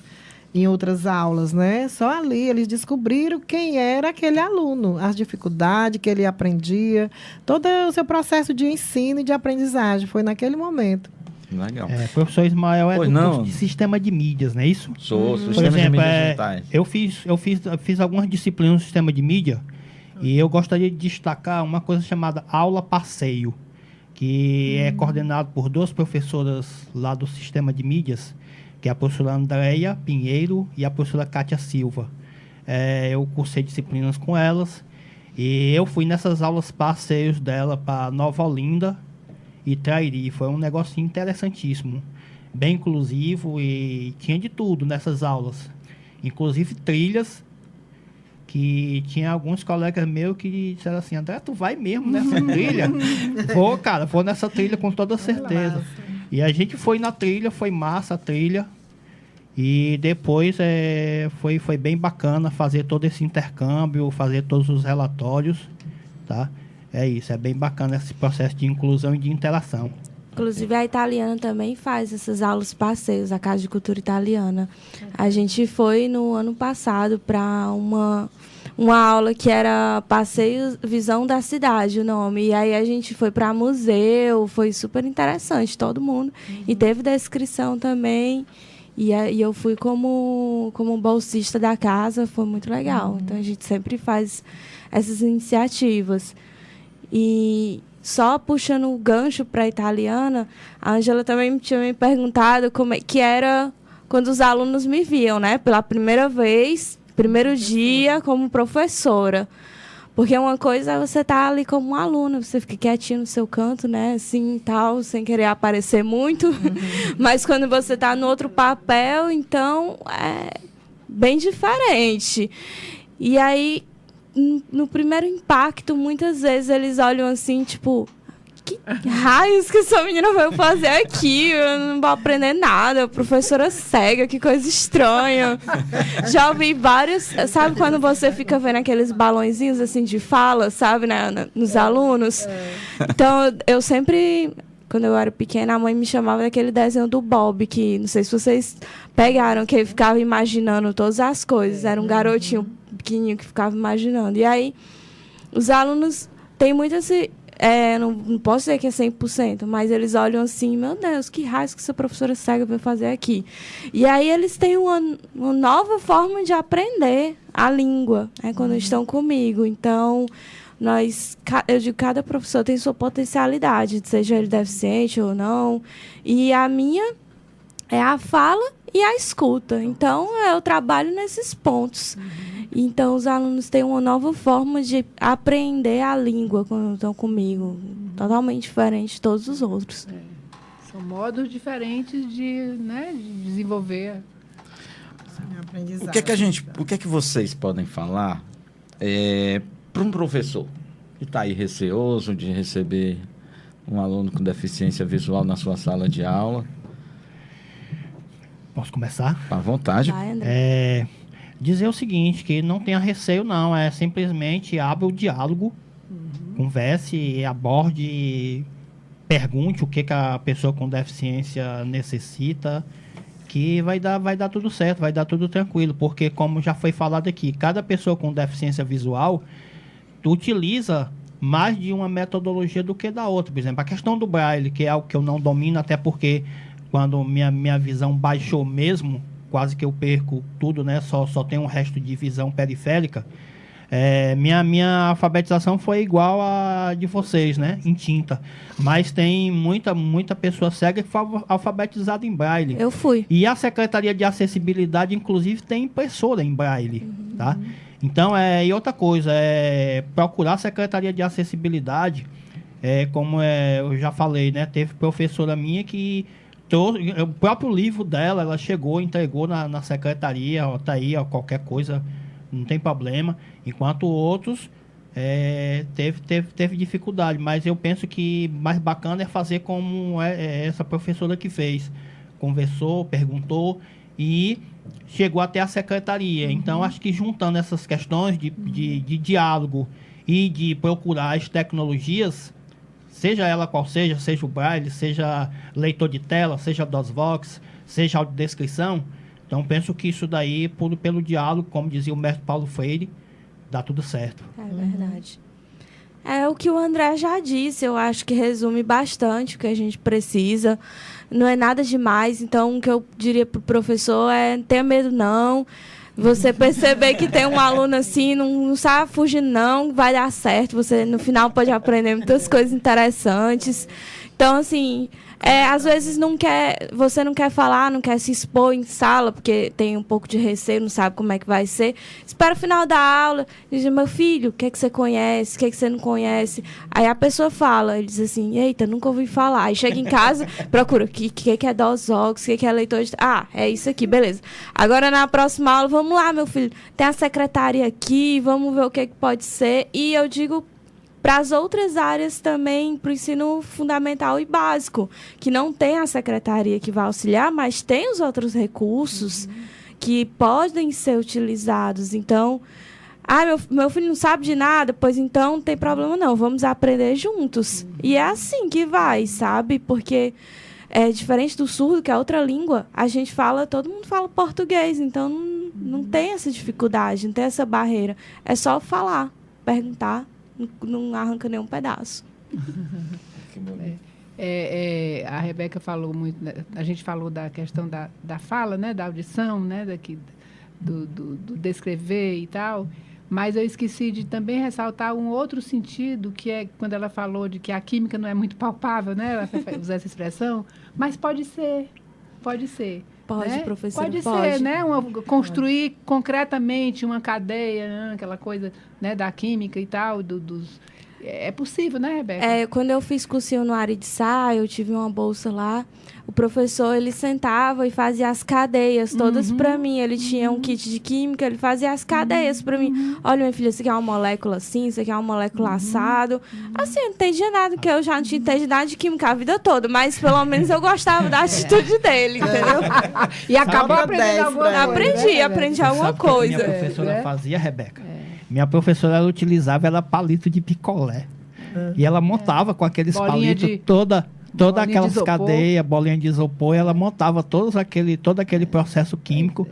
aulas, né? Só ali eles descobriram quem era aquele aluno, as dificuldades que ele aprendia, todo o seu processo de ensino e de aprendizagem foi naquele momento. Legal. Professor Ismael Pois do não. curso de sistema de mídias, não é isso? Sou Por sistema de exemplo, mídias digitais. eu fiz algumas disciplinas no sistema de mídia e eu gostaria de destacar uma coisa chamada aula passeio, que é coordenado por 2 professoras lá do sistema de mídias, que é a professora Andréia Pinheiro e a professora Kátia Silva. Eu cursei disciplinas com elas e eu fui nessas aulas passeios dela para Nova Olinda e Trairi. Foi um negocinho interessantíssimo, bem inclusivo, e tinha de tudo nessas aulas. Inclusive trilhas, que tinha alguns colegas meus que disseram assim: André, tu vai mesmo nessa trilha? Vou, cara, vou nessa trilha com toda certeza. E a gente foi na trilha, foi massa a trilha. E depois foi bem bacana fazer todo esse intercâmbio, fazer todos os relatórios, tá? É isso, é bem bacana esse processo de inclusão e de interação. Inclusive, a italiana também faz essas aulas passeios, a Casa de Cultura Italiana. A gente foi no ano passado para uma aula que era Passeio Visão da Cidade, o nome. E aí a gente foi para museu, foi super interessante, todo mundo. E teve descrição também. E eu fui como bolsista da casa, foi muito legal. Então, a gente sempre faz essas iniciativas. E só puxando o gancho para a italiana, a Ângela também tinha me perguntado como é que era quando os alunos me viam, né? Pela primeira vez, primeiro dia como professora. Porque uma coisa é você estar ali como um aluno, você fica quietinho no seu canto, né? Assim, tal, sem querer aparecer muito. Mas quando você está no outro papel, então é bem diferente. E aí, no primeiro impacto, muitas vezes eles olham assim, tipo, que raios que essa menina vai fazer aqui? Eu não vou aprender nada, professora cega, que coisa estranha. Já ouvi vários, sabe quando você fica vendo aqueles balõezinhos assim de fala, sabe, né, nos alunos? Então, eu sempre, quando eu era pequena, a mãe me chamava daquele desenho do Bob, que não sei se vocês pegaram, que ele ficava imaginando todas as coisas. Era um garotinho pequenininho que ficava imaginando. E aí, os alunos têm muito esse... não posso dizer que é 100%, mas eles olham assim, meu Deus, que raio que essa professora cega vai fazer aqui. E aí eles têm uma nova forma de aprender a língua, né, quando estão comigo. Então, eu digo, cada professor tem sua potencialidade, seja ele deficiente ou não. E a minha é a fala e a escuta. Então, eu trabalho nesses pontos. Então, os alunos têm uma nova forma de aprender a língua quando estão comigo, totalmente diferente de todos os outros. São modos diferentes de desenvolver a aprendizagem. O que é que vocês podem falar para um professor que está aí receoso de receber um aluno com deficiência visual na sua sala de aula? Posso começar? À vontade. Vai, André. Dizer o seguinte, que não tenha receio não, é simplesmente abra o diálogo, converse, aborde, pergunte o que a pessoa com deficiência necessita, que vai dar tudo certo, vai dar tudo tranquilo, porque como já foi falado aqui, cada pessoa com deficiência visual utiliza mais de uma metodologia do que da outra. Por exemplo, a questão do braille, que é algo que eu não domino, até porque quando minha visão baixou mesmo, quase que eu perco tudo, né? Só tem um resto de visão periférica. Minha alfabetização foi igual a de vocês, né? Em tinta. Mas tem muita pessoa cega que foi alfabetizada em braille. Eu fui. E a Secretaria de Acessibilidade, inclusive, tem impressora em braille, tá? Então, e outra coisa, procurar a Secretaria de Acessibilidade, como eu já falei, né? Teve professora minha que o próprio livro dela, ela chegou, entregou na secretaria, ó, tá aí, ó, qualquer coisa, não tem problema. Enquanto outros teve dificuldade, mas eu penso que mais bacana é fazer como essa professora que fez. Conversou, perguntou e chegou até a secretaria. Então, acho que juntando essas questões de diálogo e de procurar as tecnologias, seja ela qual seja o braille, seja leitor de tela, seja DOSVox, seja audiodescrição, então penso que isso daí, pelo diálogo, como dizia o mestre Paulo Freire, dá tudo certo. É verdade. É o que o André já disse, eu acho que resume bastante o que a gente precisa. Não é nada demais, então o que eu diria para o professor é não tenha medo não. Você perceber que tem um aluno assim, não sabe fugir não, vai dar certo. Você no final pode aprender muitas coisas interessantes. Então, assim, às vezes você não quer falar, não quer se expor em sala, porque tem um pouco de receio, não sabe como é que vai ser. Espera o final da aula, diz, meu filho, o que é que você conhece, o que é que você não conhece? Aí a pessoa fala, ele diz assim, eita, nunca ouvi falar. Aí chega em casa, procura, o que é DOSVox, o que é leitor de... Ah, é isso aqui, beleza. Agora na próxima aula, vamos lá, meu filho, tem a secretaria aqui, vamos ver o que pode ser. E eu digo para as outras áreas também, para o ensino fundamental e básico, que não tem a secretaria que vai auxiliar, mas tem os outros recursos que podem ser utilizados. Então, meu filho não sabe de nada, pois então não tem problema não, vamos aprender juntos. E é assim que vai, sabe? Porque é diferente do surdo, que é outra língua, a gente fala, todo mundo fala português, então não tem essa dificuldade, não tem essa barreira. É só falar, perguntar, não arranca nenhum pedaço. A Rebeca falou muito, a gente falou da questão da fala, né, da audição, né, do descrever e tal, mas eu esqueci de também ressaltar um outro sentido, que é quando ela falou de que a química não é muito palpável, né, ela usar essa expressão, mas pode ser. Pode, né? Professora, pode ser, né? Construir concretamente uma cadeia, né? Aquela coisa, né, da química e tal, é possível, né, Rebeca? Quando eu fiz cursinho no Aridissá, eu tive uma bolsa lá, o professor, ele sentava e fazia as cadeias todas para mim. Ele tinha um kit de química, ele fazia as cadeias para mim. Olha, minha filha, isso aqui é uma molécula assim, isso aqui é uma molécula assado. Assim, eu não entendia nada, porque eu já não tinha entendido nada de química a vida toda, mas pelo menos eu gostava da atitude dele, entendeu? E acabou aprendendo alguma coisa. Aprendi alguma coisa. Minha professora fazia, Rebeca? Minha professora, ela utilizava palito de picolé. E ela montava com aqueles palitos toda aquelas cadeias, bolinha de isopor, ela montava todo aquele processo químico.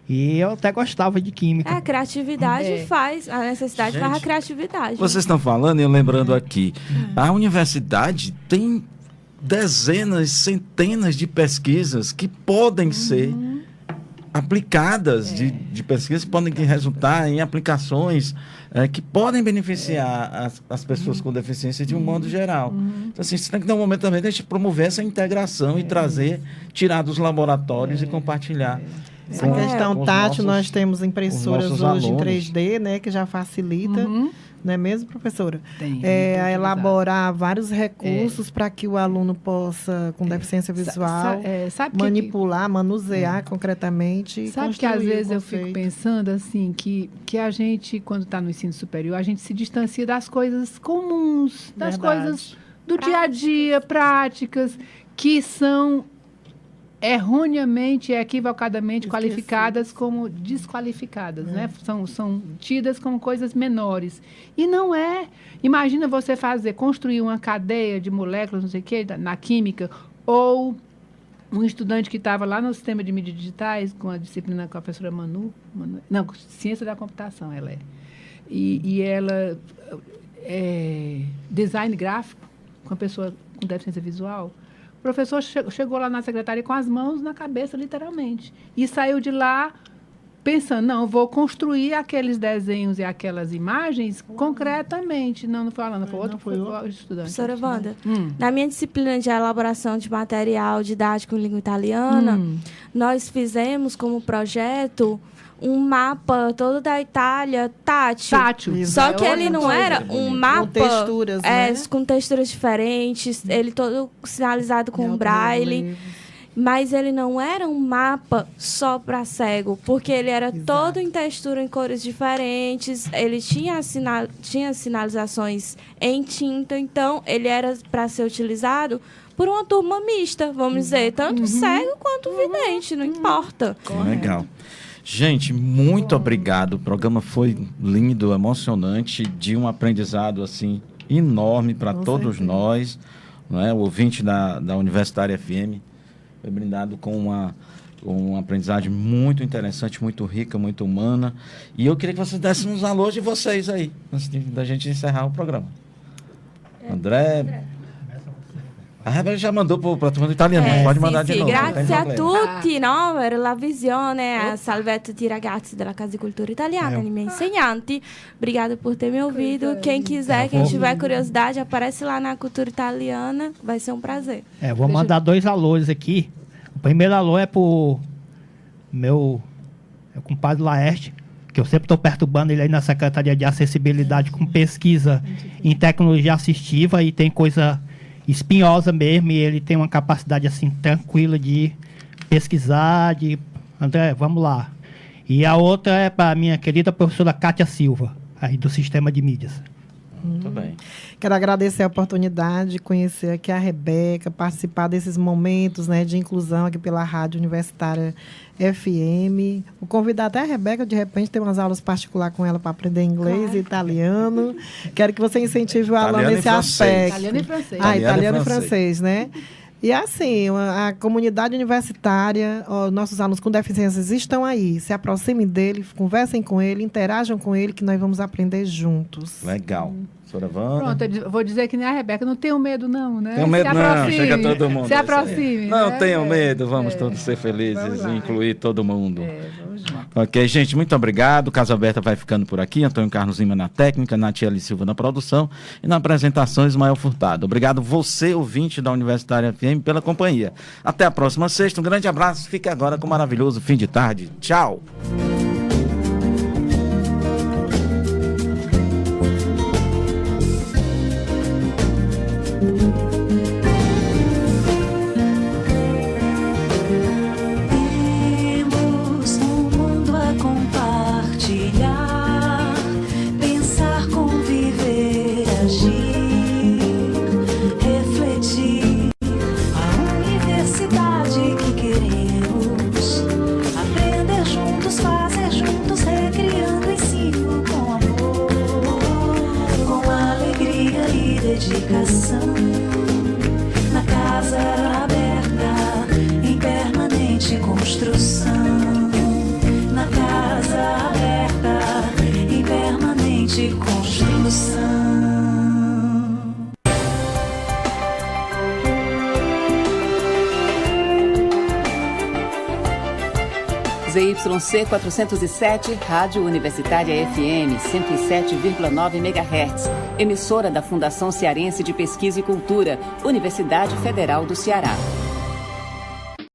E eu até gostava de química. A criatividade faz, a necessidade faz a criatividade. Vocês estão falando e eu lembrando aqui, a universidade tem dezenas, centenas de pesquisas que podem ser aplicadas, de pesquisas que podem resultar em aplicações que podem beneficiar as pessoas com deficiência de um modo geral. Então, assim, você tem que dar um momento também de promover essa integração e tirar dos laboratórios e compartilhar. Essa questão tátil, nós temos impressoras hoje em 3D, né, que já facilita, não é mesmo, professora? A elaborar vários recursos para que o aluno possa, com deficiência visual, manipular, manusear concretamente. Sabe que às vezes eu fico pensando assim, que a gente, quando está no ensino superior, a gente se distancia das coisas comuns, das coisas do dia a dia, práticas, que são erroneamente e equivocadamente qualificadas como desqualificadas, né? São tidas como coisas menores. E não é. Imagina você construir uma cadeia de moléculas, não sei o quê, na química, ou um estudante que estava lá no sistema de mídias digitais, com a disciplina com a professora não, ciência da computação ela é. E ela design gráfico, com a pessoa com deficiência visual. O professor chegou lá na secretaria com as mãos na cabeça, literalmente. E saiu de lá pensando, não, eu vou construir aqueles desenhos e aquelas imagens concretamente. Não foi Alana, foi outro estudante. Professora Wanda, na minha disciplina de elaboração de material didático em língua italiana, nós fizemos como projeto um mapa todo da Itália tátil. Só que ele não era um mapa com texturas, né? Com texturas diferentes, ele todo sinalizado com braille. Mas ele não era um mapa só para cego, porque ele era todo em textura, em cores diferentes, ele tinha sinalizações em tinta, então ele era para ser utilizado por uma turma mista, vamos dizer, tanto cego quanto vidente, não importa. Legal. Gente, muito obrigado. O programa foi lindo, emocionante, de um aprendizado assim enorme para todos nós, não é? O ouvinte da Universitária FM foi brindado com uma aprendizagem muito interessante, muito rica, muito humana. E eu queria que vocês dessem uns alôs de vocês aí, antes da gente encerrar o programa. André. A Rebeca já mandou para a turma do italiano, pode mandar de novo. Grazie a tutti, no, per la visione. Salve a tutti i ragazzi della Casa di Cultura Italiana, i miei insegnanti. Obrigada por ter me ouvido. Quem quiser, quem tiver curiosidade, aparece lá na Cultura Italiana. Vai ser um prazer. Vou mandar 2 alôs aqui. O primeiro alô é pro meu compadre Laerte, que eu sempre estou perturbando ele aí na Secretaria de Acessibilidade com pesquisa em tecnologia assistiva, e tem coisa espinhosa mesmo, e ele tem uma capacidade assim tranquila de pesquisar, André, vamos lá. E a outra é para a minha querida professora Kátia Silva, aí do Sistema de Mídias. Muito bem. Quero agradecer a oportunidade de conhecer aqui a Rebeca, participar desses momentos, né, de inclusão aqui pela Rádio Universitária FM. Vou convidar até a Rebeca, de repente, ter umas aulas particulares com ela para aprender inglês e italiano. Quero que você incentive o aluno nesse aspecto. Italiano e francês. Italiano e francês, né? E assim, a comunidade universitária, nossos alunos com deficiências estão aí. Se aproximem dele, conversem com ele, interajam com ele, que nós vamos aprender juntos. Legal. Professora Wanda. Pronto, eu vou dizer que nem a Rebeca, não tenho medo não, né? Tenho medo não, chega todo mundo. Se aproxime. Não né? tenham medo, vamos todos ser felizes e incluir todo mundo. Vamos lá. Ok, gente, muito obrigado. Casa Aberta vai ficando por aqui. Antônio Carlos Lima na técnica, Natiele Silva na produção e na apresentação Ismael Furtado. Obrigado você, ouvinte da Universitária FM, pela companhia. Até a próxima sexta. Um grande abraço. Fique agora com um maravilhoso fim de tarde. Tchau. Temos um mundo a compartilhar, pensar, conviver, agir, refletir. A universidade que queremos, aprender juntos, fazer juntos, recriando ensino com amor, com alegria e dedicação. Na Casa Aberta, em permanente construção. Na Casa Aberta, em permanente construção. ZYC 407, Rádio Universitária FM 107,9 MHz. Emissora da Fundação Cearense de Pesquisa e Cultura, Universidade Federal do Ceará.